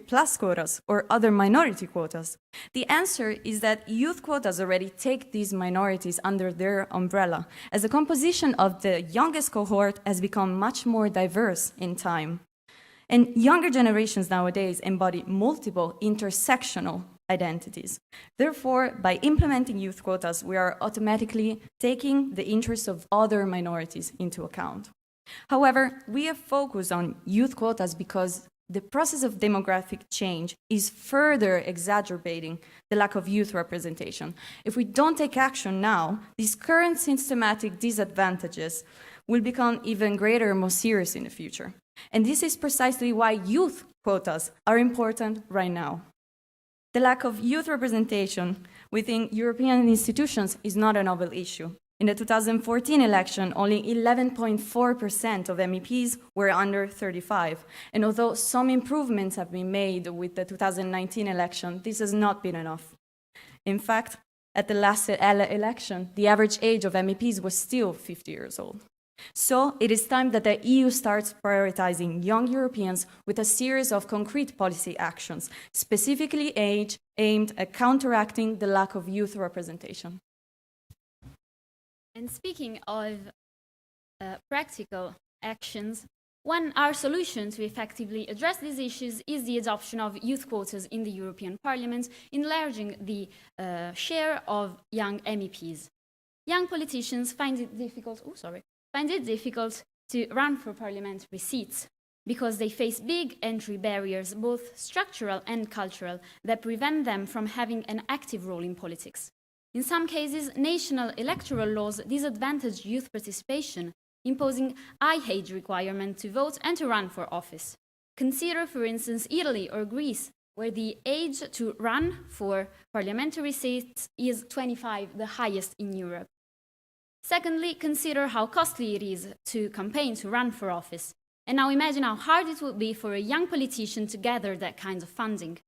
plus quotas or other minority quotas? The answer is that youth quotas already take these minorities under their umbrella, as the composition of the youngest cohort has become much more diverse in time. And younger generations nowadays embody multiple intersectional identities. Therefore, by implementing youth quotas, we are automatically taking the interests of other minorities into account. However, we have focused on youth quotas because the process of demographic change is further exacerbating the lack of youth representation. If we don't take action now, these current systematic disadvantages will become even greater and more serious in the future. And this is precisely why youth quotas are important right now. The lack of youth representation within European institutions is not a novel issue. In the 2014 election, only 11.4% of MEPs were under 35. And although some improvements have been made with the 2019 election, this has not been enough. In fact, at the last election, the average age of MEPs was still 50 years old. So it is time that the EU starts prioritizing young Europeans with a series of concrete policy actions, specifically aimed at counteracting the lack of youth representation. And speaking of practical actions, our solution to effectively address these issues is the adoption of youth quotas in the European Parliament, enlarging the share of young MEPs. Young politicians find it difficult to run for parliamentary seats because they face big entry barriers, both structural and cultural, that prevent them from having an active role in politics. In some cases, national electoral laws disadvantage youth participation, imposing high age requirement to vote and to run for office. Consider, for instance, Italy or Greece, where the age to run for parliamentary seats is 25, the highest in Europe. Secondly, consider how costly it is to campaign to run for office. And now imagine how hard it would be for a young politician to gather that kind of funding.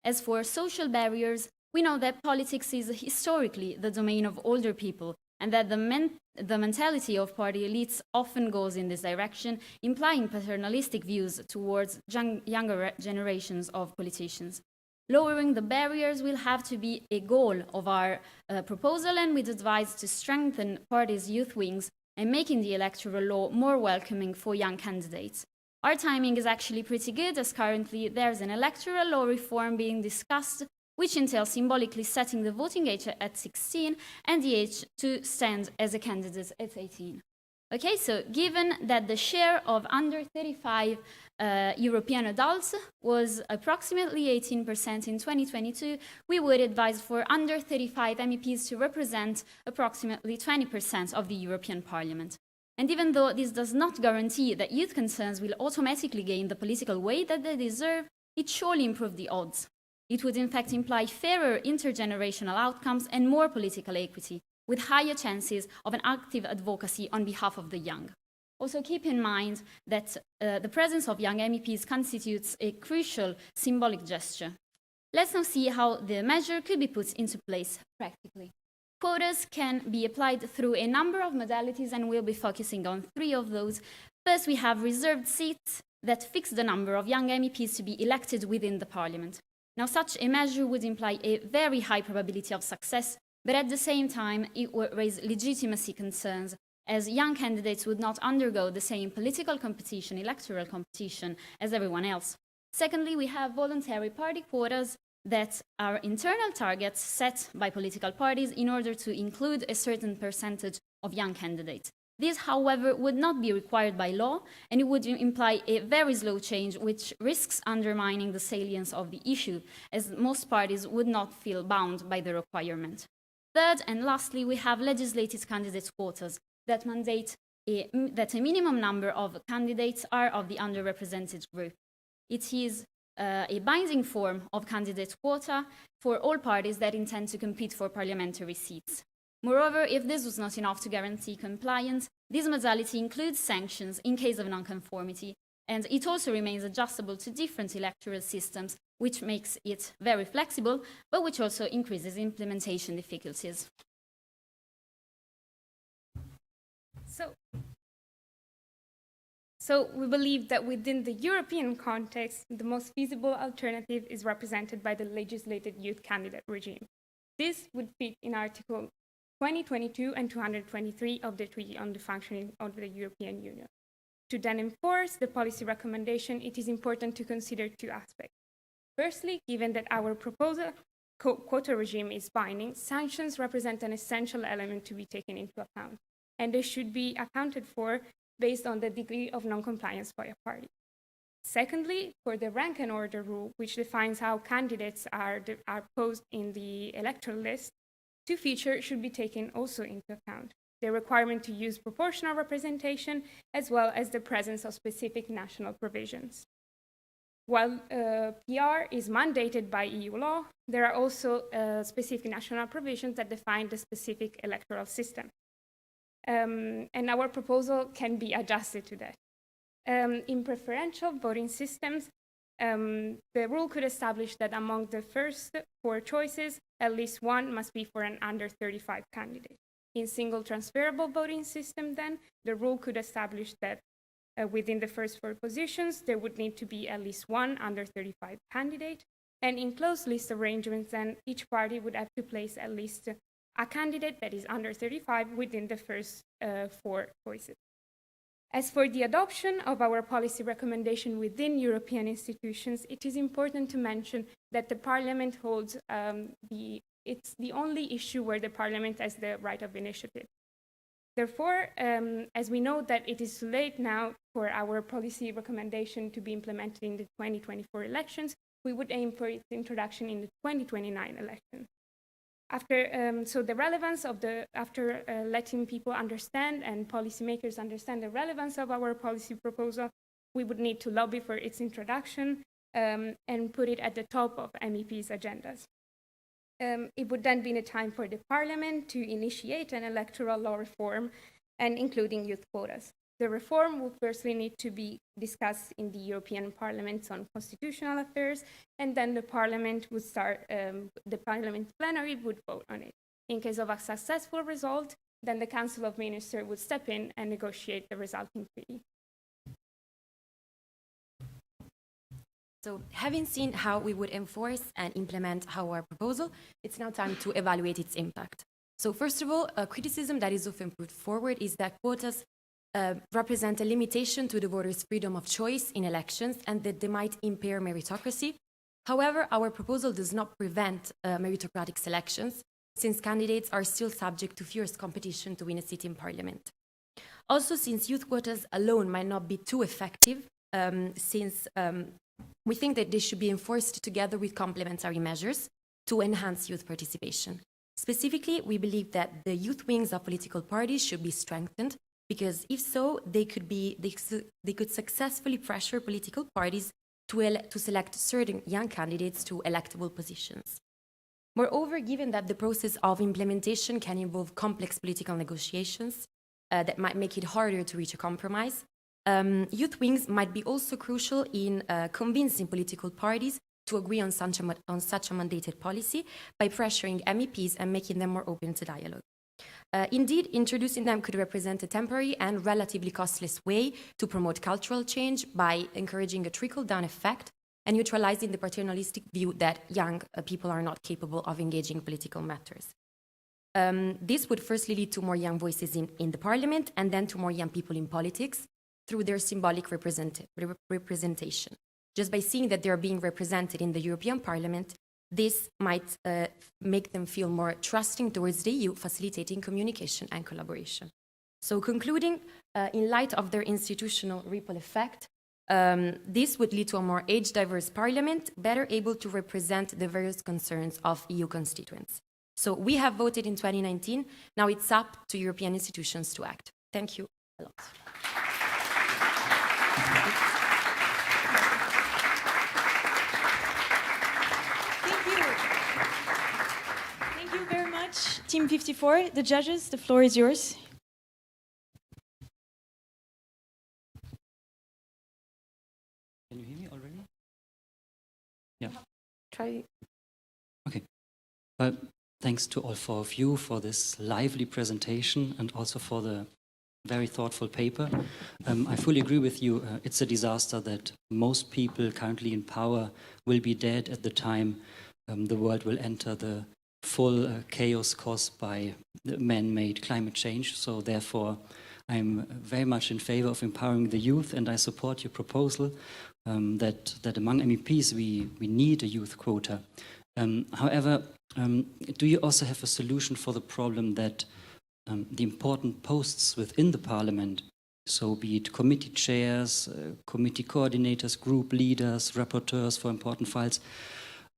As for social barriers, we know that politics is historically the domain of older people, and that the mentality of party elites often goes in this direction, implying paternalistic views towards younger generations of politicians. Lowering the barriers will have to be a goal of our proposal, and we'd advise to strengthen parties' youth wings and making the electoral law more welcoming for young candidates. Our timing is actually pretty good, as currently there's an electoral law reform being discussed, which entails symbolically setting the voting age at 16 and the age to stand as a candidate at 18. Okay, so given that the share of under 35 European adults was approximately 18% in 2022, we would advise for under 35 MEPs to represent approximately 20% of the European Parliament. And even though this does not guarantee that youth concerns will automatically gain the political weight that they deserve, it surely improves the odds. It would in fact imply fairer intergenerational outcomes and more political equity, with higher chances of an active advocacy on behalf of the young. Also keep in mind that the presence of young MEPs constitutes a crucial symbolic gesture. Let's now see how the measure could be put into place practically. Quotas can be applied through a number of modalities, and we'll be focusing on 3 of those. First, we have reserved seats that fix the number of young MEPs to be elected within the parliament. Now, such a measure would imply a very high probability of success, but at the same time, it would raise legitimacy concerns, as young candidates would not undergo the same political competition, electoral competition, as everyone else. Secondly, we have voluntary party quotas that are internal targets set by political parties in order to include a certain percentage of young candidates. This, however, would not be required by law, and it would imply a very slow change, which risks undermining the salience of the issue, as most parties would not feel bound by the requirement. Third, and lastly, we have legislated candidate quotas that mandate that a minimum number of candidates are of the underrepresented group. It is a binding form of candidate quota for all parties that intend to compete for parliamentary seats. Moreover, if this was not enough to guarantee compliance, this modality includes sanctions in case of nonconformity, and it also remains adjustable to different electoral systems, which makes it very flexible, but which also increases implementation difficulties. So we believe that within the European context, the most feasible alternative is represented by the legislated youth candidate regime. This would fit in Article 2022 and 223 of the Treaty on the Functioning of the European Union. To then enforce the policy recommendation, it is important to consider 2 aspects. Firstly, given that our proposal quota regime is binding, sanctions represent an essential element to be taken into account, and they should be accounted for based on the degree of non-compliance by a party. Secondly, for the rank and order rule, which defines how candidates are posed in the electoral list, 2 features should be taken also into account: the requirement to use proportional representation, as well as the presence of specific national provisions. While PR is mandated by EU law, there are also specific national provisions that define the specific electoral system. And our proposal can be adjusted to that. In preferential voting systems, the rule could establish that among the first 4 choices, at least 1 must be for an under 35 candidate. In single transferable voting system, then, the rule could establish that within the first 4 positions, there would need to be at least 1 under 35 candidate. And in closed list arrangements, then, each party would have to place at least a candidate that is under 35 within the first 4 choices. As for the adoption of our policy recommendation within European institutions, it is important to mention that the Parliament holds it's the only issue where the Parliament has the right of initiative. Therefore, as we know that it is too late now for our policy recommendation to be implemented in the 2024 elections, we would aim for its introduction in the 2029 elections. So the relevance of after letting people understand and policymakers understand the relevance of our policy proposal, we would need to lobby for its introduction and put it at the top of MEPs' agendas. It would then be a time for the Parliament to initiate an electoral law reform, and including youth quotas. The reform would firstly need to be discussed in the European Parliament on Constitutional Affairs, and then the Parliament would the Parliament plenary would vote on it. In case of a successful result, then the Council of Ministers would step in and negotiate the resulting treaty. So having seen how we would enforce and implement our proposal, it's now time to evaluate its impact. So first of all, a criticism that is often put forward is that quotas represent a limitation to the voters' freedom of choice in elections and that they might impair meritocracy. However, our proposal does not prevent meritocratic selections, since candidates are still subject to fierce competition to win a seat in parliament. Also, since youth quotas alone might not be too effective, we think that they should be enforced together with complementary measures to enhance youth participation. Specifically, we believe that the youth wings of political parties should be strengthened, because if so, they could successfully pressure political parties to select certain young candidates to electable positions. Moreover, given that the process of implementation can involve complex political negotiations that might make it harder to reach a compromise, youth wings might be also crucial in convincing political parties to agree on such a mandated policy by pressuring MEPs and making them more open to dialogue. Indeed, introducing them could represent a temporary and relatively costless way to promote cultural change by encouraging a trickle-down effect and neutralizing the paternalistic view that young people are not capable of engaging political matters. This would firstly lead to more young voices in the parliament and then to more young people in politics through their symbolic representation. Just by seeing that they're being represented in the European Parliament, this might make them feel more trusting towards the EU, facilitating communication and collaboration. So concluding, in light of their institutional ripple effect, this would lead to a more age-diverse parliament, better able to represent the various concerns of EU constituents. So we have voted in 2019, now it's up to European institutions to act. Thank you a lot. Thank you very much, Team 54. The judges, the floor is yours. Can you hear me already? Yeah. Try. Okay. Thanks to all four of you for this lively presentation and also for the very thoughtful paper. I fully agree with you. It's a disaster that most people currently in power will be dead at the time the world will enter the full chaos caused by the man-made climate change. So therefore, I'm very much in favor of empowering the youth, and I support your proposal that among MEPs we need a youth quota. However, do you also have a solution for the problem that the important posts within the parliament, so be it committee chairs, committee coordinators, group leaders, rapporteurs for important files,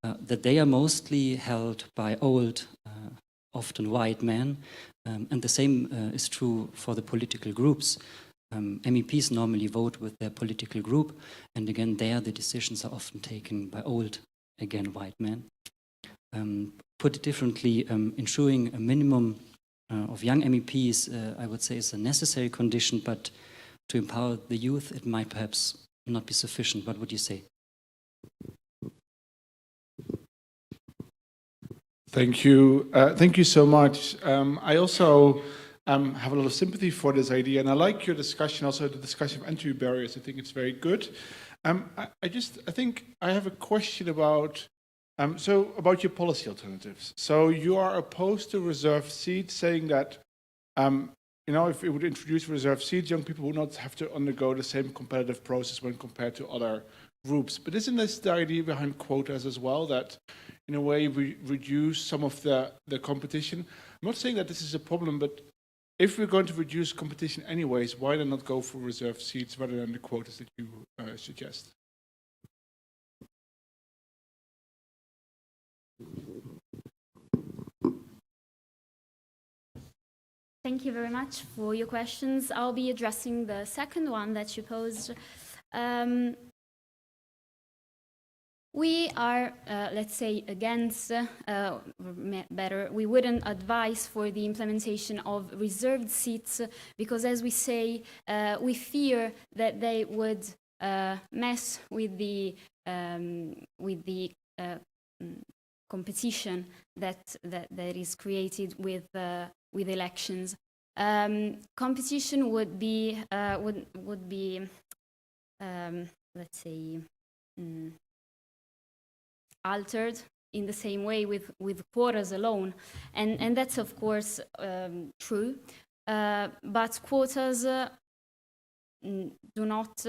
that they are mostly held by old, often white men, and the same is true for the political groups. MEPs normally vote with their political group, and again there the decisions are often taken by old, again white men. Put it differently, ensuring a minimum of young MEPs, I would say, is a necessary condition, but to empower the youth, it might perhaps not be sufficient. What would you say? Thank you. Thank you so much. I also have a lot of sympathy for this idea, and I like your discussion, also the discussion of entry barriers. I think it's very good. I think I have a question about about your policy alternatives. So you are opposed to reserved seats, saying that if we would introduce reserved seats, young people would not have to undergo the same competitive process when compared to other groups. But isn't this the idea behind quotas as well, that in a way we reduce some of the competition? I'm not saying that this is a problem, but if we're going to reduce competition anyways, why then not go for reserved seats rather than the quotas that you suggest? Thank you very much for your questions. I'll be addressing the second one that you posed. We are, let's say, against, we wouldn't advise for the implementation of reserved seats because, as we say, we fear that they would mess with the competition that is created with elections. Competition would be let's say altered in the same way with quotas alone, and that's of course true. But quotas do not.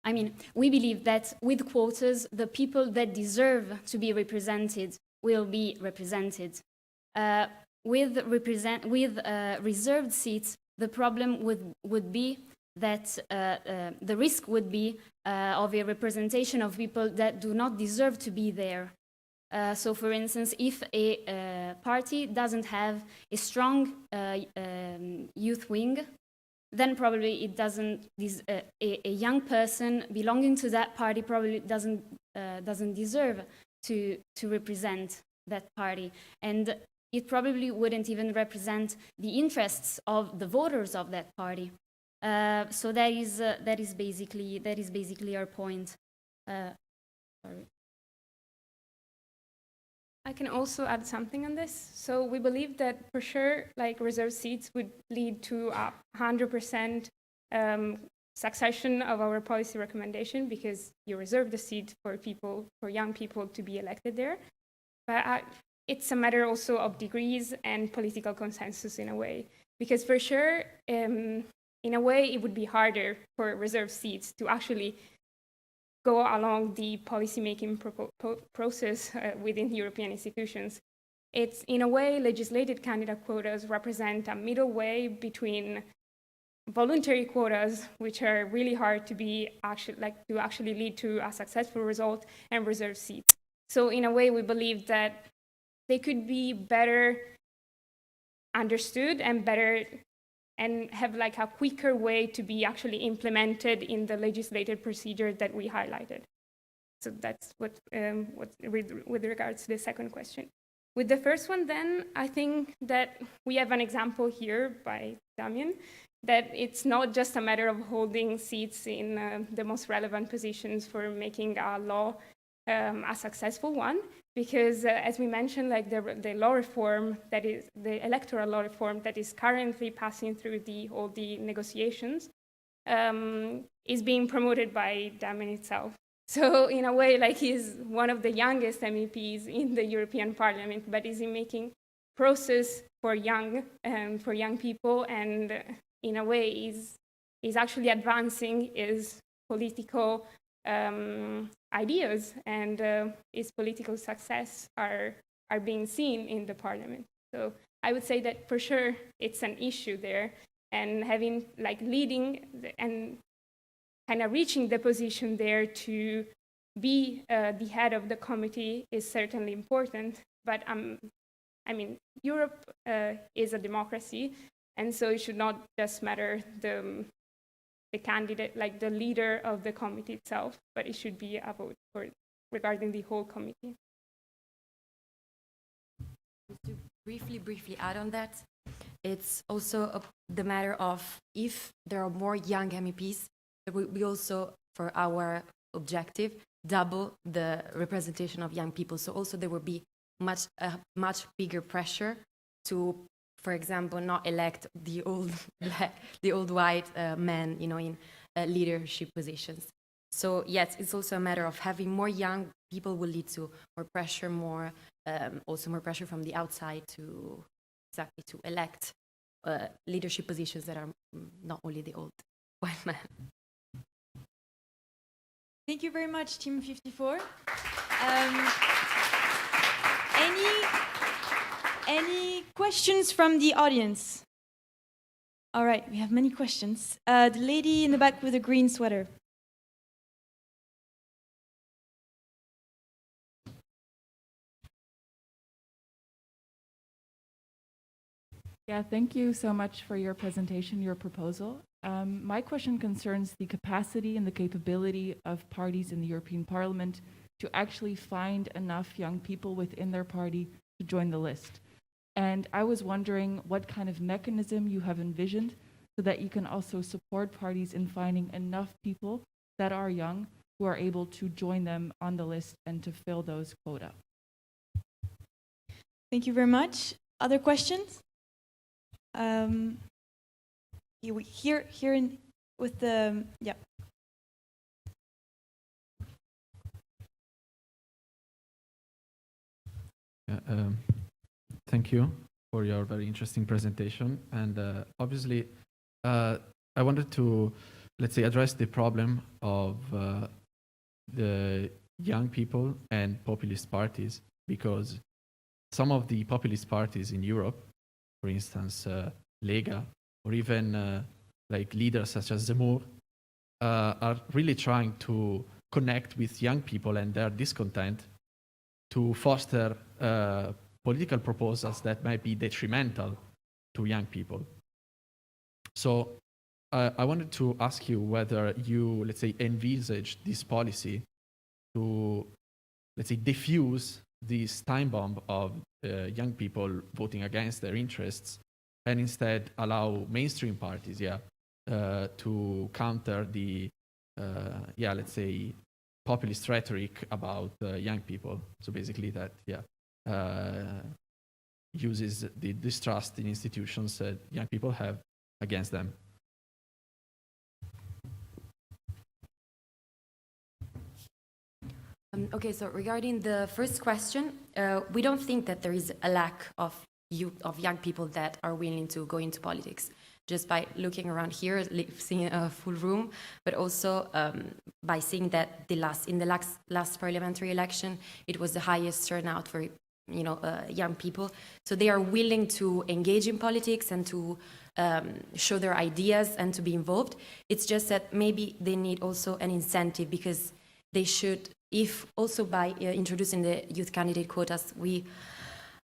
I mean, we believe that with quotas, the people that deserve to be represented will be represented. With reserved seats, the problem would be that the risk would be of a representation of people that do not deserve to be there. So, for instance, if a party doesn't have a strong youth wing, then probably it doesn't. A young person belonging to that party probably doesn't deserve to represent that party, and it probably wouldn't even represent the interests of the voters of that party. So that is basically our point. Sorry. I can also add something on this. So we believe that for sure, like reserve seats would lead to 100% succession of our policy recommendation because you reserve the seat for people, for young people to be elected there. But it's a matter also of degrees and political consensus in a way, because for sure, in a way, it would be harder for reserve seats to actually go along the policymaking process within European institutions. It's, in a way, legislated candidate quotas represent a middle way between voluntary quotas, which are really hard to be actually lead to a successful result, and reserve seats. So in a way, we believe that they could be better understood and better and have like a quicker way to be actually implemented in the legislative procedure that we highlighted. So that's what with regards to the second question. With the first one then, I think that we have an example here by Damien, that it's not just a matter of holding seats in the most relevant positions for making a law a successful one, because as we mentioned, like the law reform, that is the electoral law reform that is currently passing through all the negotiations, is being promoted by Damien itself. So in a way, like he's one of the youngest MEPs in the European Parliament, but is making process for young people, and in a way is actually advancing his political ideas, and its political success are being seen in the parliament. So I would say that for sure it's an issue there, and having like leading and kind of reaching the position there to be the head of the committee is certainly important. But I mean, Europe is a democracy, and so it should not just matter the candidate, like the leader of the committee itself, but it should be a vote regarding the whole committee. To briefly add on that, it's also the matter of if there are more young MEPs, we also, for our objective, double the representation of young people. So also there will be much bigger pressure to, for example, not elect the old white men, you know, in leadership positions. So yes, it's also a matter of having more young people will lead to more pressure, also more pressure from the outside to elect leadership positions that are not only the old white men. Thank you very much, Team 54. Any questions from the audience? All right, we have many questions. The lady in the back with the green sweater. Yeah, thank you so much for your presentation, your proposal. My question concerns the capacity and the capability of parties in the European Parliament to actually find enough young people within their party to join the list. And I was wondering what kind of mechanism you have envisioned so that you can also support parties in finding enough people that are young who are able to join them on the list and to fill those quota. Thank you very much. Other questions? Here in with the yeah. Thank you for your very interesting presentation. And obviously, I wanted to, let's say, address the problem of the young people and populist parties, because some of the populist parties in Europe, for instance, Lega, or even like leaders such as Zemmour, are really trying to connect with young people and their discontent to foster political proposals that might be detrimental to young people. So I wanted to ask you whether you, let's say, envisage this policy to, let's say, diffuse this time bomb of young people voting against their interests, and instead allow mainstream parties, to counter the, let's say, populist rhetoric about young people. So basically that, uses the distrust in institutions that young people have against them. Okay, so regarding the first question, we don't think that there is a lack of young people that are willing to go into politics. Just by looking around here, seeing a full room, but also by seeing that in the last parliamentary election, it was the highest turnout for young people. So they are willing to engage in politics and to show their ideas and to be involved. It's just that maybe they need also an incentive, because they should, if also by introducing the youth candidate quotas, we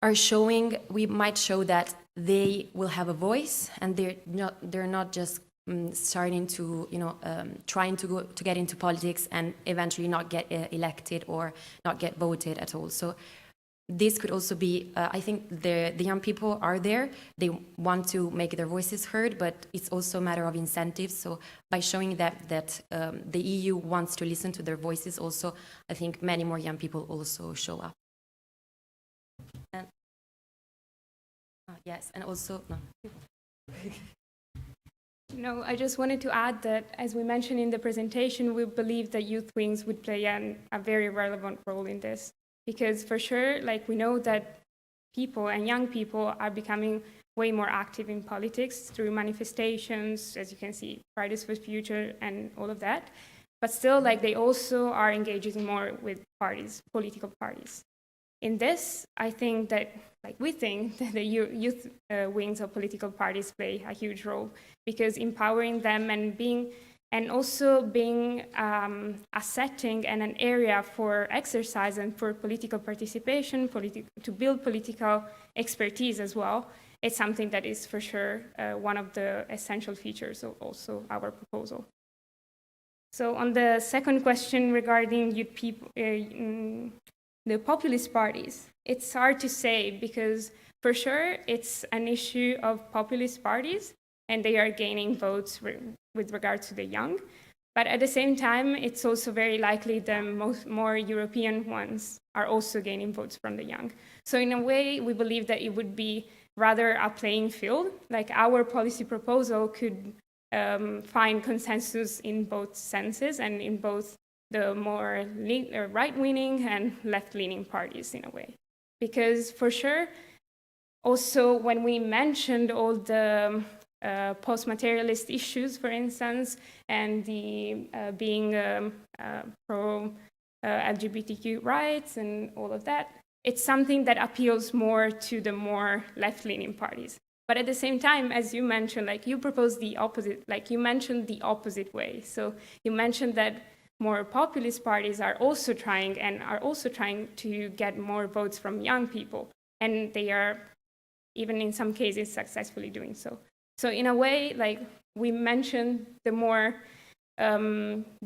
might show that they will have a voice, and they're not just starting to trying to get into politics and eventually not get elected or not get voted at all. So this could also be, I think the young people are there, they want to make their voices heard, but it's also a matter of incentives. So by showing that the EU wants to listen to their voices also, I think many more young people also show up. And, yes, and also, no. No, I just wanted to add that, as we mentioned in the presentation, we believe that youth wings would play a very relevant role in this. Because for sure, we know that people and young people are becoming way more active in politics through manifestations, as you can see, Fridays for Future and all of that. But still, they also are engaging more with parties, political parties. In this, I think that, we think that the youth wings of political parties play a huge role, because empowering them and also being a setting and an area for exercise and for political participation, to build political expertise as well, it's something that is for sure one of the essential features of also our proposal. So on the second question regarding youth people, the populist parties, it's hard to say, because for sure it's an issue of populist parties, and they are gaining votes with regard to the young. But at the same time, it's also very likely that more European ones are also gaining votes from the young. So in a way, we believe that it would be rather a playing field. Our policy proposal could find consensus in both senses and in both the more right-leaning and left-leaning parties in a way. Because for sure, also when we mentioned all the post-materialist issues, for instance, and the being pro-LGBTQ rights and all of that, it's something that appeals more to the more left-leaning parties. But at the same time, as you mentioned, you propose the opposite, you mentioned the opposite way. So you mentioned that more populist parties are also trying to get more votes from young people, and they are, even in some cases, successfully doing so. So in a way, we mentioned the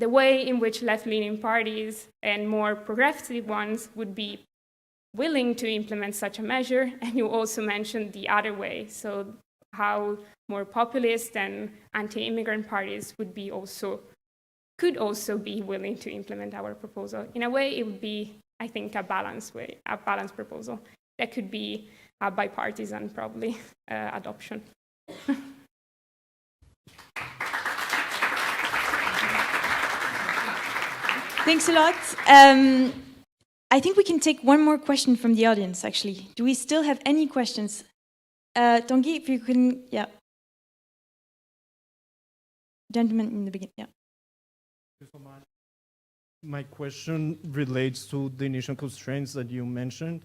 way in which left-leaning parties and more progressive ones would be willing to implement such a measure, and you also mentioned the other way, so how more populist and anti-immigrant parties could also be willing to implement our proposal. In a way, it would be, I think, a balanced proposal that could be a bipartisan, probably, adoption. Thanks a lot. I think we can take one more question from the audience, actually. Do we still have any questions? Tanguy, if you can, yeah. Gentleman in the beginning, yeah. Thank you so much. My question relates to the initial constraints that you mentioned,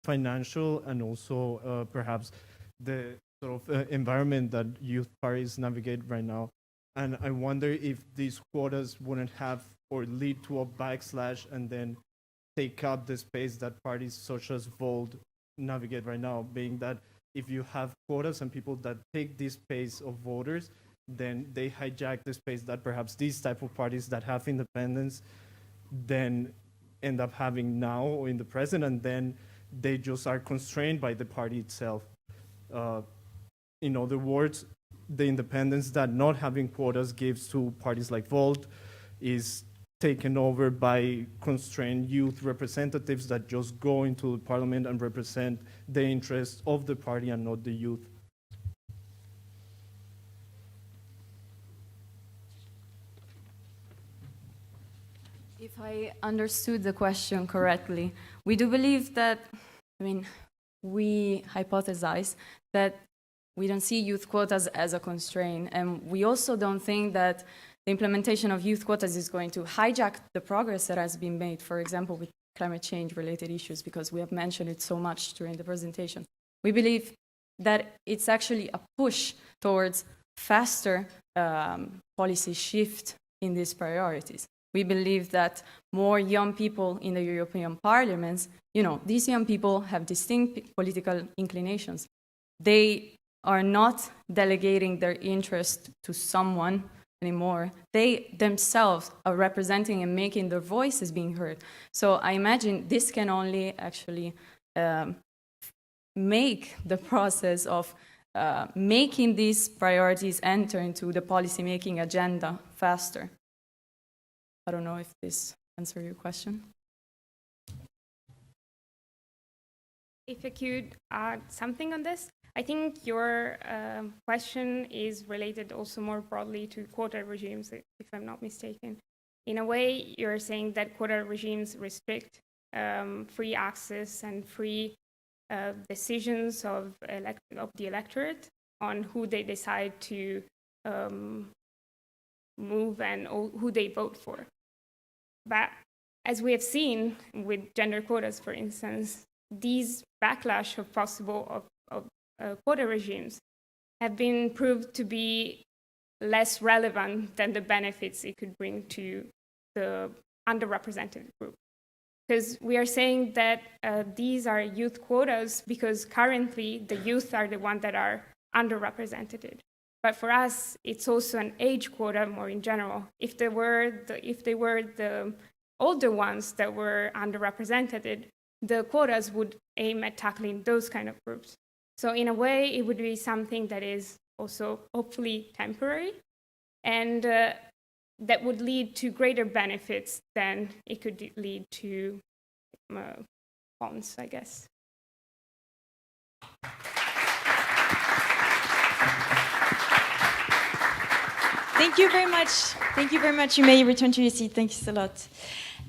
financial and also perhaps the sort of environment that youth parties navigate right now. And I wonder if these quotas wouldn't have or lead to a backslash and then take up the space that parties such as Volt navigate right now, being that if you have quotas and people that take this space of voters, then they hijack the space that perhaps these type of parties that have independence then end up having now or in the present, and then they just are constrained by the party itself. In other words, the independence that not having quotas gives to parties like Volt is taken over by constrained youth representatives that just go into the parliament and represent the interests of the party and not the youth. If I understood the question correctly, we do believe that, we hypothesize that we don't see youth quotas as a constraint, and we also don't think that the implementation of youth quotas is going to hijack the progress that has been made, for example, with climate change related issues, because we have mentioned it so much during the presentation. We believe that it's actually a push towards faster policy shift in these priorities. We believe that more young people in the European parliaments, these young people have distinct political inclinations. They are not delegating their interest to someone anymore. They themselves are representing and making their voices being heard. So I imagine this can only actually make the process of making these priorities enter into the policy-making agenda faster. I don't know if this answers your question. If I could add something on this, I think your question is related also more broadly to quota regimes, if I'm not mistaken. In a way, you're saying that quota regimes restrict free access and free decisions of the electorate on who they decide to move and who they vote for. But as we have seen with gender quotas, for instance, these backlash of possible quota regimes have been proved to be less relevant than the benefits it could bring to the underrepresented group. Because we are saying that these are youth quotas because currently the youth are the ones that are underrepresented. But for us, it's also an age quota more in general. If they were the older ones that were underrepresented, the quotas would aim at tackling those kind of groups. So in a way, it would be something that is also hopefully temporary, and that would lead to greater benefits than it could lead to bonds, I guess. Thank you very much. Thank you very much. You may return to your seat. Thanks a lot.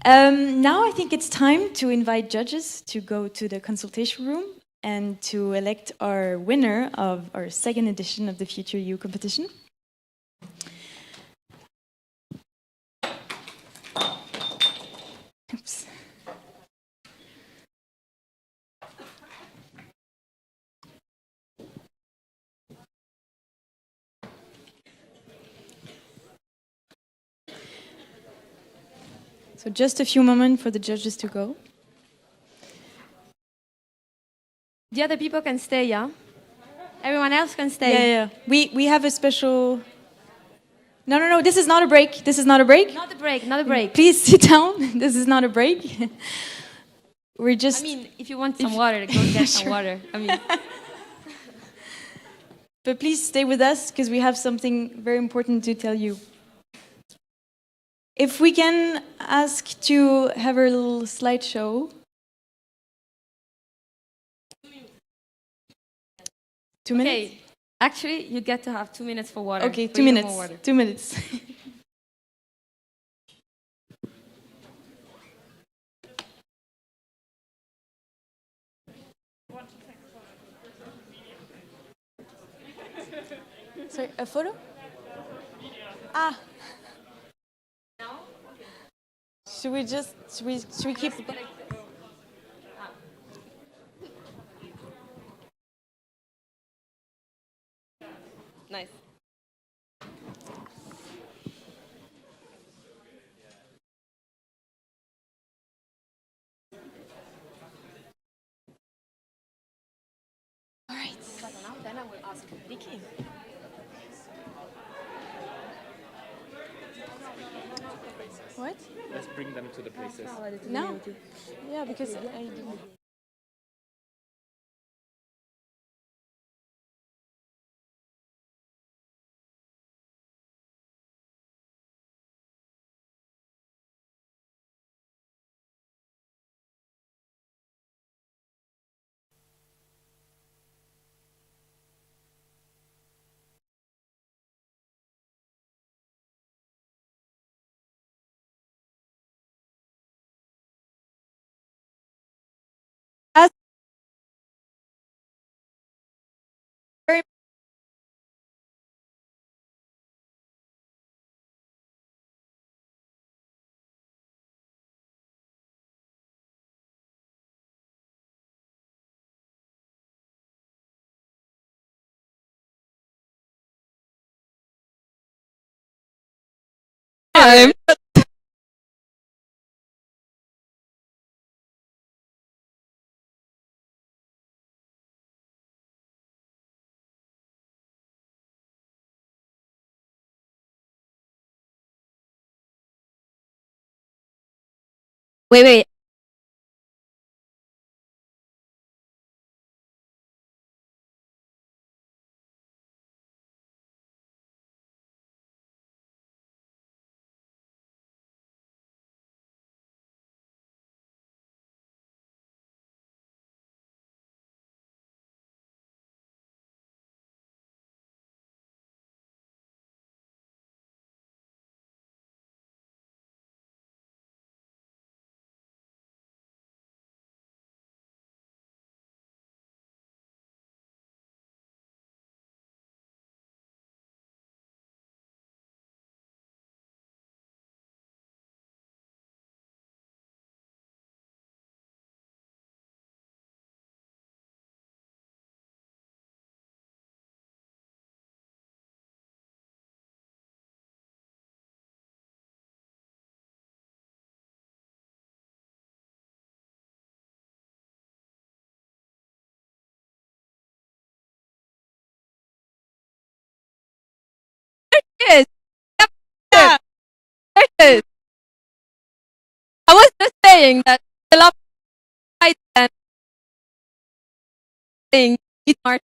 Now I think it's time to invite judges to go to the consultation room and to elect our winner of our second edition of the futurEU competition. Oops. So just a few moments for the judges to go. The other people can stay, yeah? Everyone else can stay. Yeah. We have a special... No, this is not a break. This is not a break. Not a break, not a break. Please sit down. This is not a break. We're just... if you want some water, go get some water. But please stay with us because we have something very important to tell you. If we can ask to have a little slideshow. 2 minutes? Okay. Actually, you get to have 2 minutes for water. Okay, 2 minutes. 2 minutes. Sorry, a photo? Ah. Should we keep... Nice. All right. Then I will ask Vicky. What? Let's bring them to the places. No. Yeah, because I didn't. time. Wait. Yes. Yeah. There it is. I was just saying that the love and saying it's March.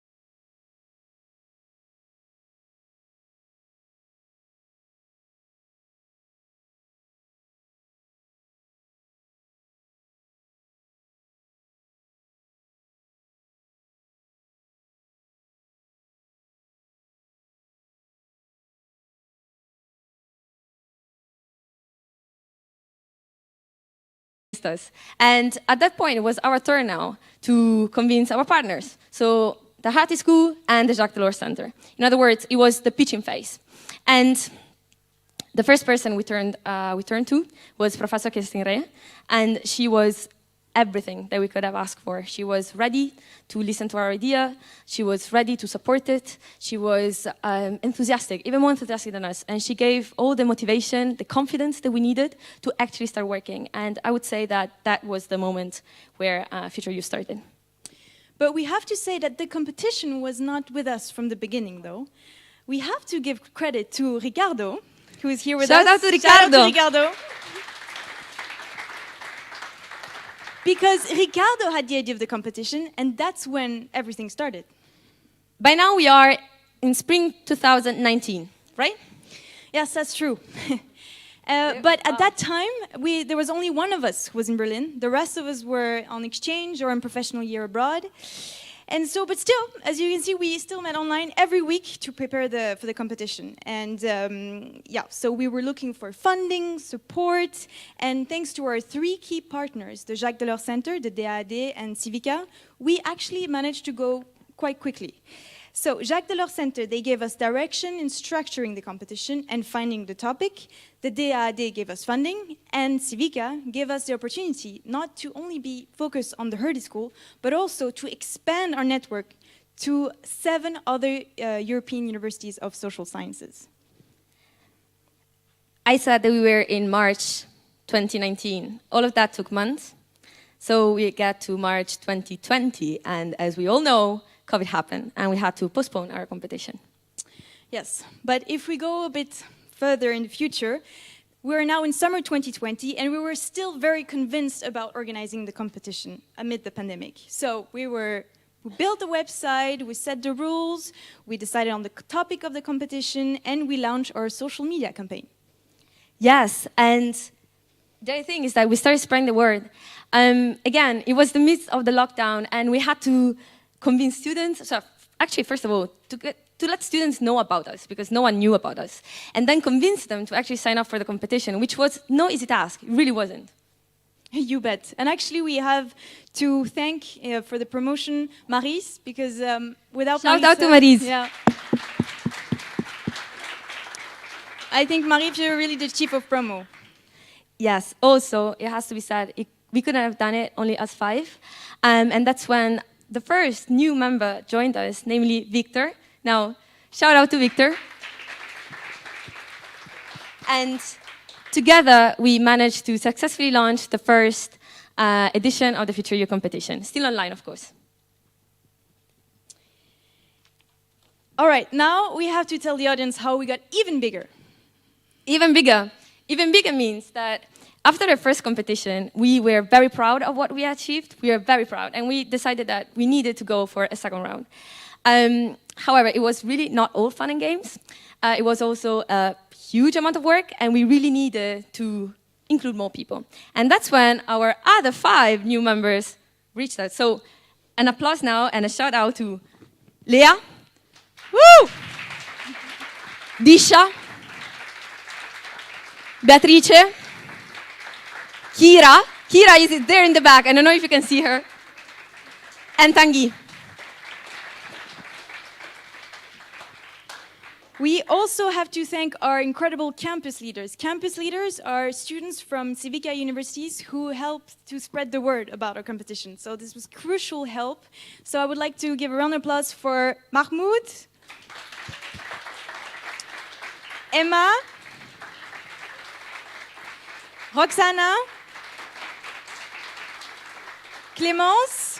Us. And at that point, it was our turn now to convince our partners. So the Hattie School and the Jacques Delors Center. In other words, it was the pitching phase. And the first person we turned to was Professor Christine Rey, and she was everything that we could have asked for. She was ready to listen to our idea. She was ready to support it. She was enthusiastic, even more enthusiastic than us. And she gave all the motivation, the confidence that we needed to actually start working. And I would say that that was the moment where futurEU started. But we have to say that the competition was not with us from the beginning, though. We have to give credit to Ricardo, who is here with us. Shout out to Ricardo. Shout out to Ricardo. Because Ricardo had the idea of the competition, and that's when everything started. By now, we are in spring 2019, right? Yes, that's true. But at that time, there was only one of us who was in Berlin. The rest of us were on exchange or on professional year abroad. And so, but still, as you can see, we still met online every week to prepare for the competition. And yeah, so we were looking for funding, support, and thanks to our three key partners, the Jacques Delors Center, the DAAD, and CIVICA, we actually managed to go quite quickly. So Jacques Delors Center, they gave us direction in structuring the competition and finding the topic. The DAAD gave us funding, and CIVICA gave us the opportunity not to only be focused on the Hertie School, but also to expand our network to 7 other European universities of social sciences. I said that we were in March 2019. All of that took months. So we got to March 2020, and as we all know, COVID happened, and we had to postpone our competition. Yes, but if we go a bit further in the future, we're now in summer 2020, and we were still very convinced about organizing the competition amid the pandemic. So we built the website, we set the rules, we decided on the topic of the competition, and we launched our social media campaign. Yes, and the other thing is that we started spreading the word. Again, it was the midst of the lockdown, and we had to convince students, so actually, first of all, to let students know about us, because no one knew about us, and then convince them to actually sign up for the competition, which was no easy task. It really wasn't. You bet. And actually, we have to thank for the promotion Maryse, because without Shout out to Maryse. Yeah. I think Maryse, you're really the chief of promo. Yes, also, it has to be said, we couldn't have done it only us 5, and that's when the first new member joined us, namely Victor. Now, shout out to Victor. And together, we managed to successfully launch the first edition of the futurEU competition, still online, of course. All right, now we have to tell the audience how we got even bigger. Even bigger. Even bigger means that after the first competition, we were very proud of what we achieved. We were very proud, and we decided that we needed to go for a second round. However, it was really not all fun and games. It was also a huge amount of work, and we really needed to include more people. And that's when our other 5 new members reached us. So an applause now and a shout out to Leah, woo! Disha, Beatrice, Kira. Kira is there in the back. I don't know if you can see her. And Tanguy. We also have to thank our incredible campus leaders. Campus leaders are students from CIVICA universities who helped to spread the word about our competition. So this was crucial help. So I would like to give a round of applause for Mahmoud, Emma, Roxana, Clémence,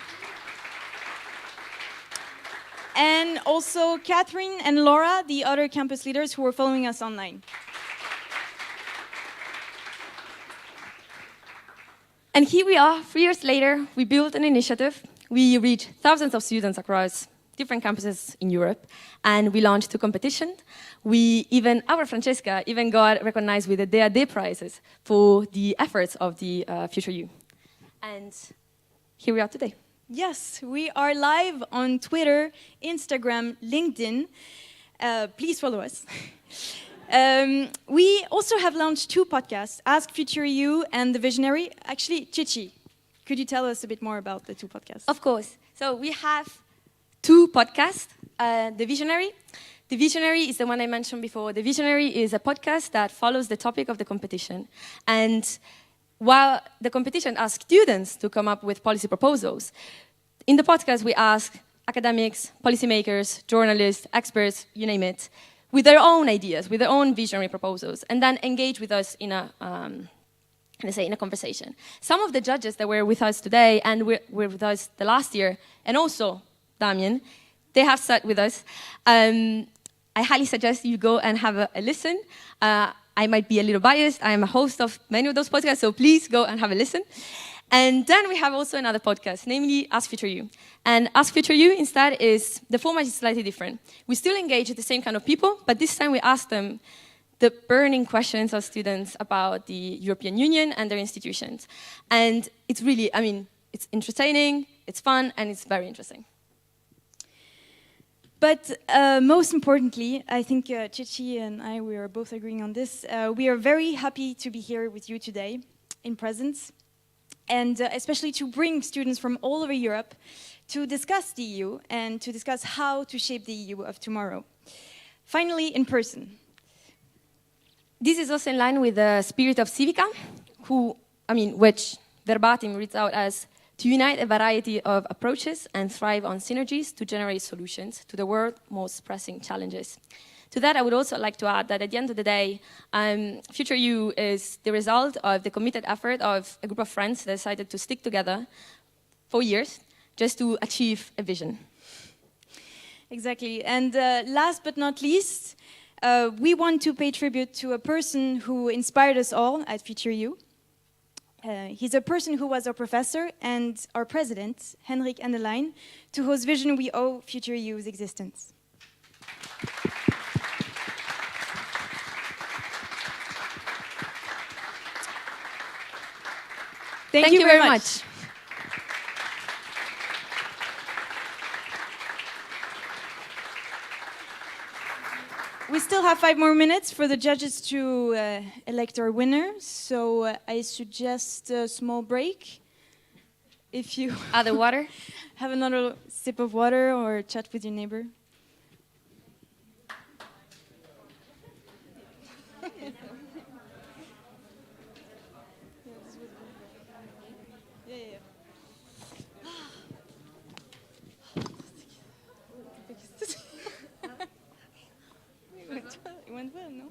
and also Catherine and Laura, the other campus leaders who were following us online. And here we are, 3 years later, we built an initiative. We reached thousands of students across different campuses in Europe, and we launched 2 competitions. Our Francesca even got recognized with the DAD prizes for the efforts of the futurEU. And here we are today. Yes, we are live on Twitter, Instagram, LinkedIn. Please follow us. We also have launched 2 podcasts, Ask futurEU and The Visionary. Actually, Chichi, could you tell us a bit more about the 2 podcasts? Of course. So we have 2 podcasts, The Visionary. The Visionary is the one I mentioned before. The Visionary is a podcast that follows the topic of the competition. And while the competition asks students to come up with policy proposals, in the podcast we ask academics, policymakers, journalists, experts, you name it, with their own ideas, with their own visionary proposals, and then engage with us in a conversation. Some of the judges that were with us today and were with us the last year, and also Damien, they have sat with us. I highly suggest you go and have a listen. I might be a little biased. I am a host of many of those podcasts, so please go and have a listen. And then we have also another podcast, namely Ask futurEU. And Ask futurEU, instead, the format is slightly different. We still engage with the same kind of people, but this time we ask them the burning questions of students about the European Union and their institutions. And it's really, it's entertaining, it's fun, and it's very interesting. But most importantly, I think Chichi and I, we are both agreeing on this. We are very happy to be here with you today in presence, and especially to bring students from all over Europe to discuss the EU and to discuss how to shape the EU of tomorrow. Finally, in person. This is also in line with the spirit of CIVICA, which verbatim reads out as to unite a variety of approaches and thrive on synergies to generate solutions to the world's most pressing challenges. To that, I would also like to add that at the end of the day, futurEU is the result of the committed effort of a group of friends that decided to stick together for years just to achieve a vision. Exactly. And last but not least, we want to pay tribute to a person who inspired us all at futurEU. He's a person who was our professor and our president, Henrik Endelein, to whose vision we owe futurEU's existence. Thank you very much. We still have 5 more minutes for the judges to elect our winner, so I suggest a small break. If you other water, have another sip of water or chat with your neighbor. It went well, no?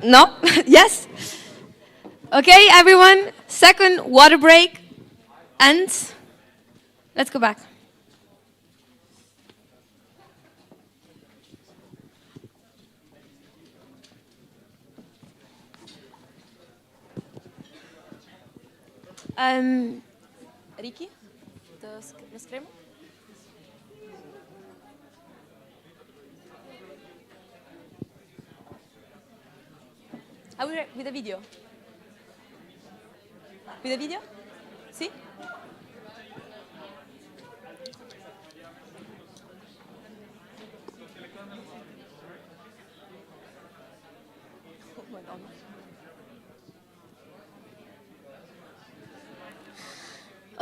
No? Yes? Okay, everyone, second water break, and let's go back. Ricky, lo schermo? Are we with the video? With the video? See? Oh, Madonna.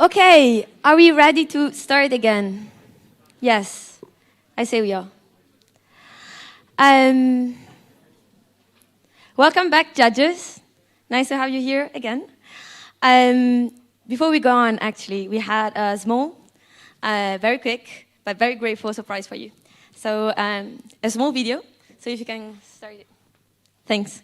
Okay, are we ready to start again? Yes, I say we are. Welcome back, judges. Nice to have you here again. Before we go on, actually, we had a small, very quick, but very grateful surprise for you. So, a small video, so if you can start it. Thanks.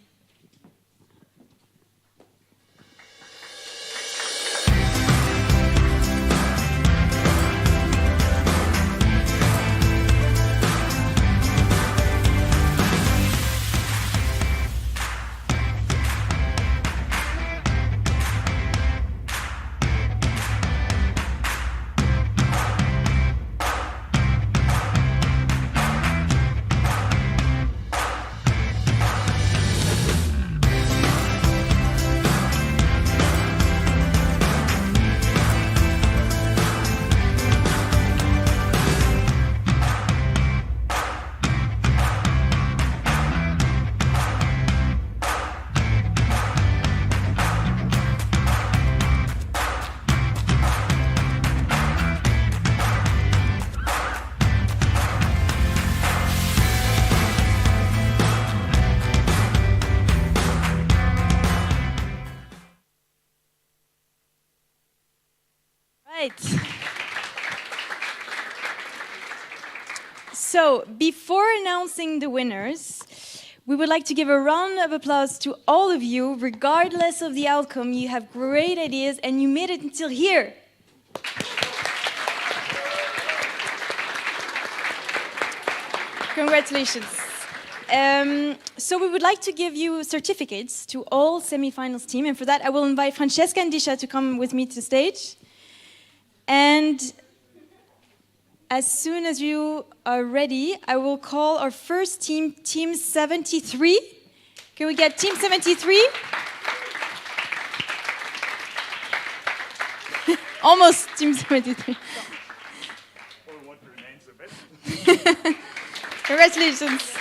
Right. So, before announcing the winners, we would like to give a round of applause to all of you. Regardless of the outcome, you have great ideas and you made it until here. Congratulations. So we would like to give you certificates to all semi-finals team, and for that I will invite Francesca and Disha to come with me to the stage. And as soon as you are ready, I will call our first team, Team 73. Can we get Team 73? Almost Team 73. Or what remains of it. Congratulations.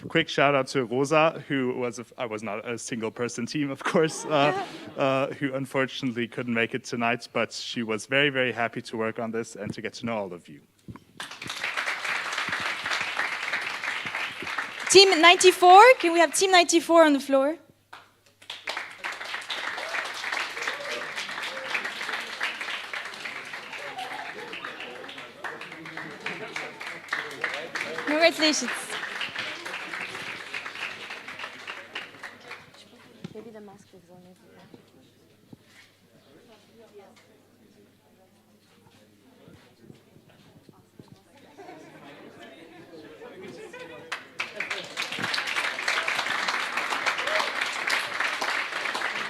Quick shout out to Rosa, who was, I was not a single person team, of course, who unfortunately couldn't make it tonight, but she was very, very happy to work on this and to get to know all of you. Team 94, can we have Team 94 on the floor? Congratulations. Maybe the mask is on everywhere.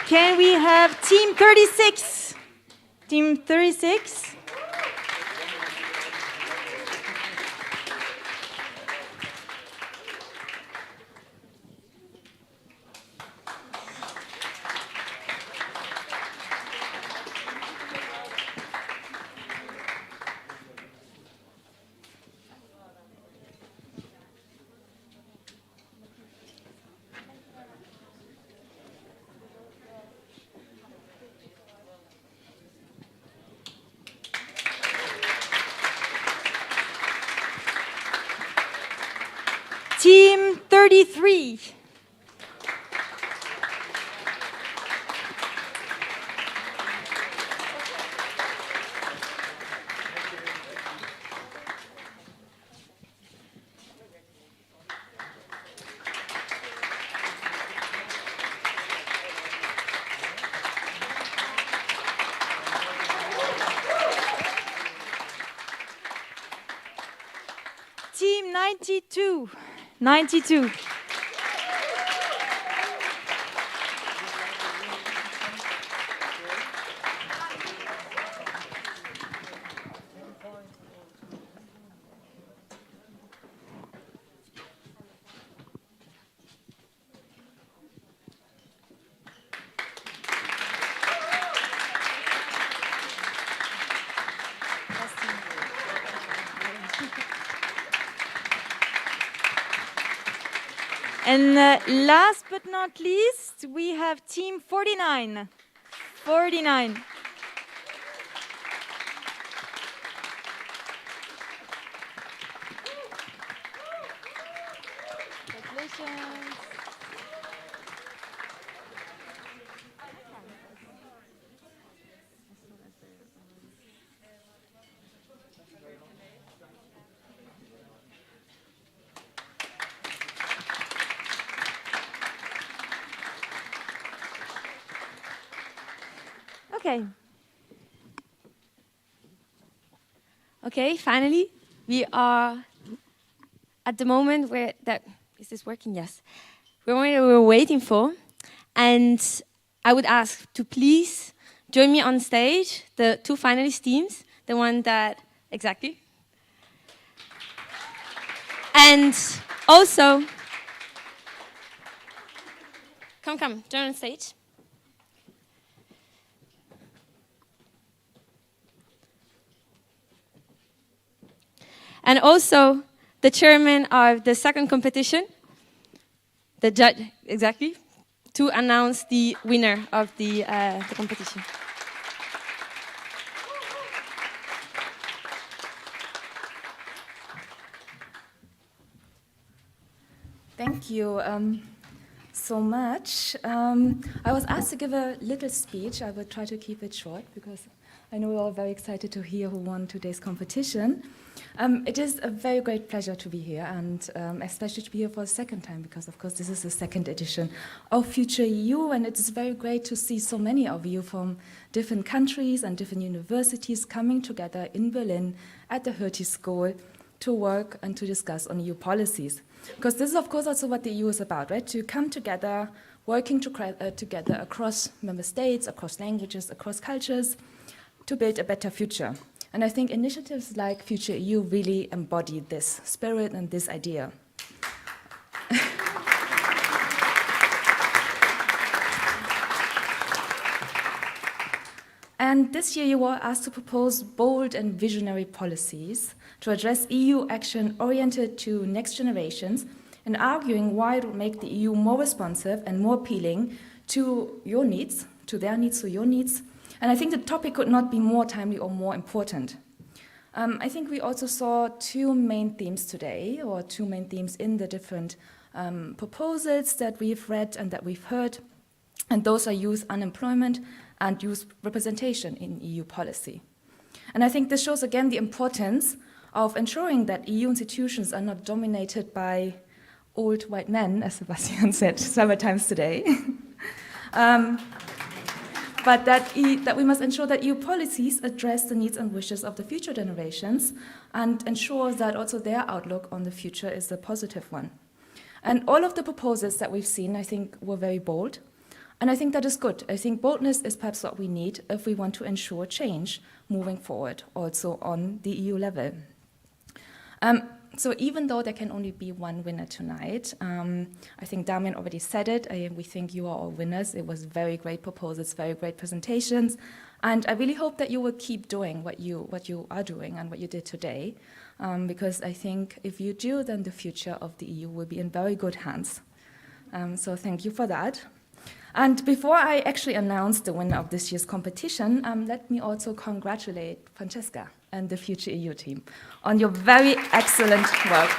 Can we have Team 36? Team 36? Team 33. 92. 92. And last but not least, we have team 49. 49. Congratulations. Okay. Okay, finally, we are at the moment where that is this working? Yes, we're waiting for, and I would ask to please join me on stage, the two finalist teams, the one that exactly, and also come, join on stage. And also the chairman of the second competition, the judge, exactly, to announce the winner of the competition. Thank you so much. I was asked to give a little speech. I will try to keep it short because I know we're all very excited to hear who won today's competition. It is a very great pleasure to be here, and especially to be here for a second time, because of course this is the second edition of futurEU, and it is very great to see so many of you from different countries and different universities coming together in Berlin at the Hertie School to work and to discuss on EU policies. Because this is of course also what the EU is about, right? To come together, working together across member states, across languages, across cultures, to build a better future. And I think initiatives like futurEU really embody this spirit and this idea. And this year you were asked to propose bold and visionary policies to address EU action oriented to next generations, and arguing why it would make the EU more responsive and more appealing to your needs, to their needs, to your needs. And I think the topic could not be more timely or more important. I think we also saw two main themes today, or two main themes in the different proposals that we've read and that we've heard, and those are youth unemployment and youth representation in EU policy. And I think this shows again the importance of ensuring that EU institutions are not dominated by old white men, as Sebastian said several times today. But that we must ensure that EU policies address the needs and wishes of the future generations and ensure that also their outlook on the future is a positive one. And all of the proposals that we've seen, I think, were very bold. And I think that is good. I think boldness is perhaps what we need if we want to ensure change moving forward, also on the EU level. So even though there can only be one winner tonight, I think Damian already said it, we think you are all winners. It was very great proposals, very great presentations, and I really hope that you will keep doing what you are doing and what you did today, because I think if you do, then the future of the EU will be in very good hands. So thank you for that. And before I actually announce the winner of this year's competition, let me also congratulate Francesca and the futurEU team on your very excellent work.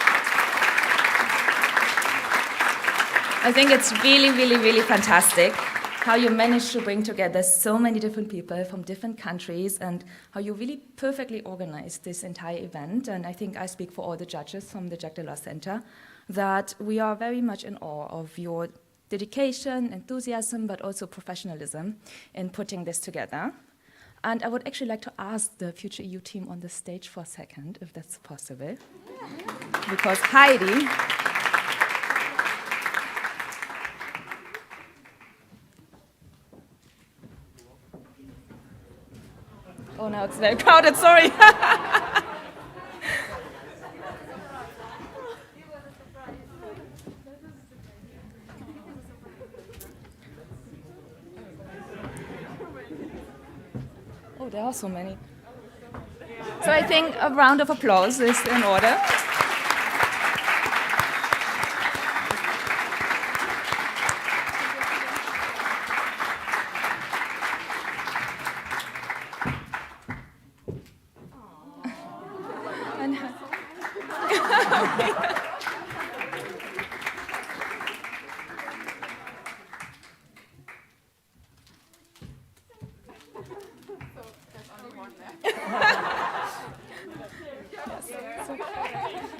I think it's really, really, really fantastic how you managed to bring together so many different people from different countries and how you really perfectly organized this entire event. And I think I speak for all the judges from the Jacques Delors Center that we are very much in awe of your dedication, enthusiasm, but also professionalism in putting this together. And I would actually like to ask the futurEU team on the stage for a second, if that's possible. Because Heidi... Oh, now it's very crowded, sorry. Oh, there are so many. So I think a round of applause is in order.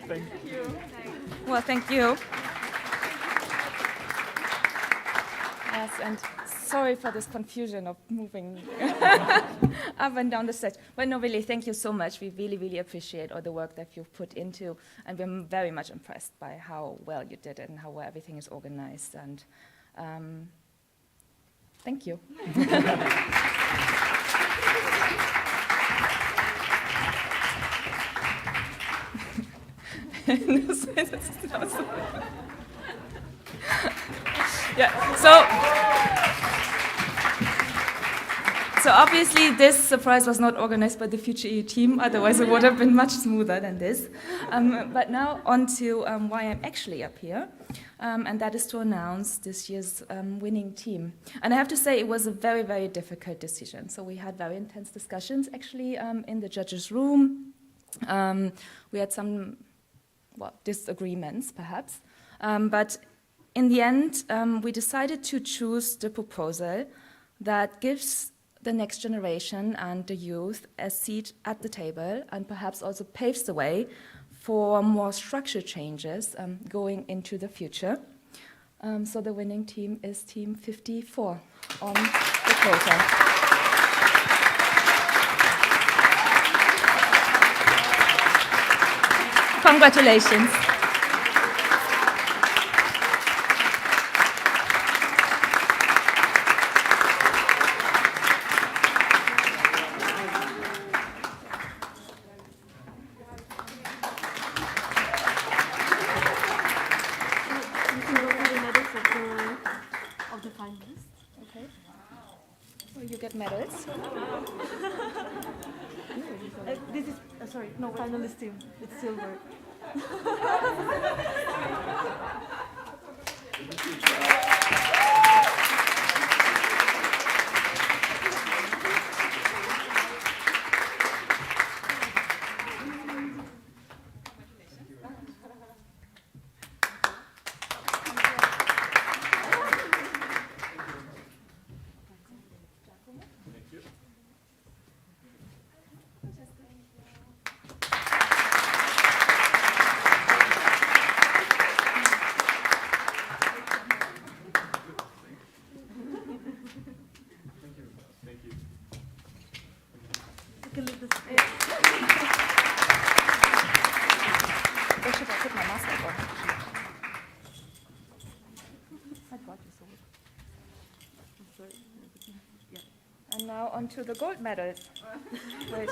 Thank you. Well, thank you. Yes, and sorry for this confusion of moving up and down the stage. But no, really, thank you so much. We really, really appreciate all the work that you've put into, and we're very much impressed by how well you did it and how well everything is organized. And thank you. Yeah, so obviously this surprise was not organized by the futurEU team, otherwise it would have been much smoother than this. But now on to why I'm actually up here, and that is to announce this year's winning team. And I have to say it was a very, very difficult decision. So we had very intense discussions actually in the judges' room. We had some disagreements perhaps, but in the end we decided to choose the proposal that gives the next generation and the youth a seat at the table and perhaps also paves the way for more structural changes going into the future. So the winning team is Team 54 on the quota. Congratulations. Of the finalists. Okay. So you get medals. This is, sorry, no, finalist team. It's silver. And now on to the gold medals. Wait.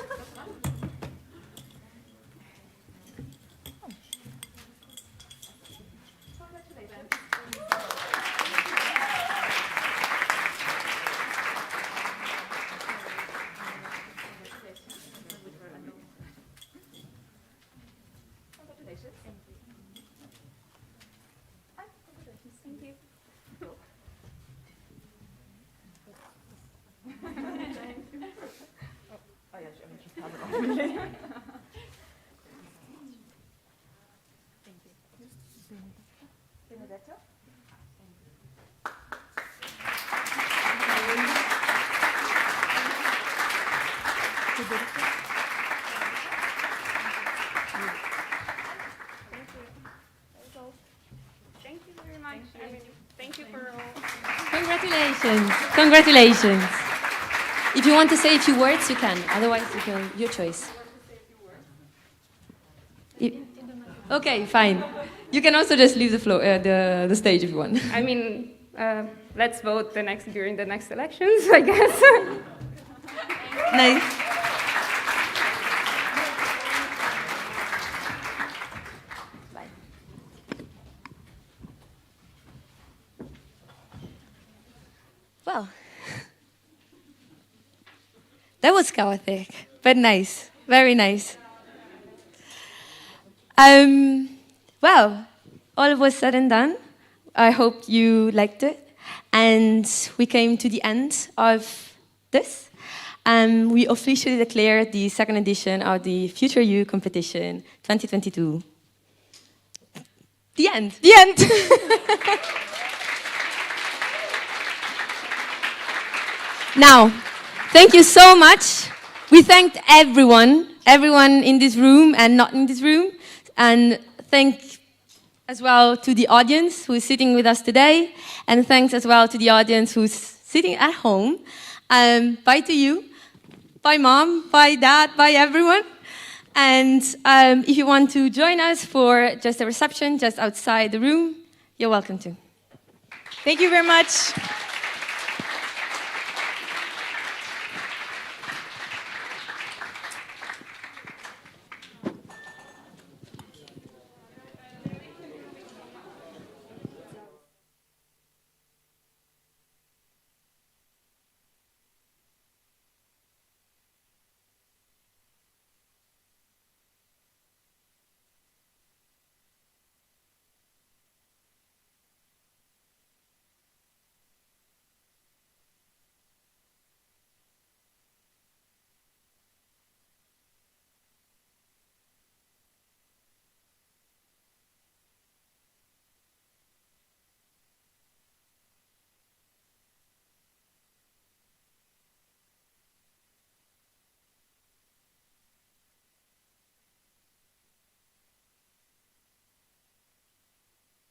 Thank you very much. Thank you for all. Congratulations. Congratulations. If you want to say a few words, you can. Otherwise, you can, your choice. Okay, fine. You can also just leave the floor, the stage if you want. I mean, let's vote during the next elections, I guess. Nice. Well, that was chaotic, but nice, very nice. Well, all was said and done. I hope you liked it. And we came to the end of this. We officially declare the second edition of the futurEU competition 2022. The end. The end. Now, thank you so much. We thanked everyone in this room and not in this room. And thank as well to the audience who is sitting with us today. And thanks as well to the audience who's sitting at home. Bye to you. Bye mom, bye dad, bye everyone. And if you want to join us for just a reception just outside the room, you're welcome to. Thank you very much.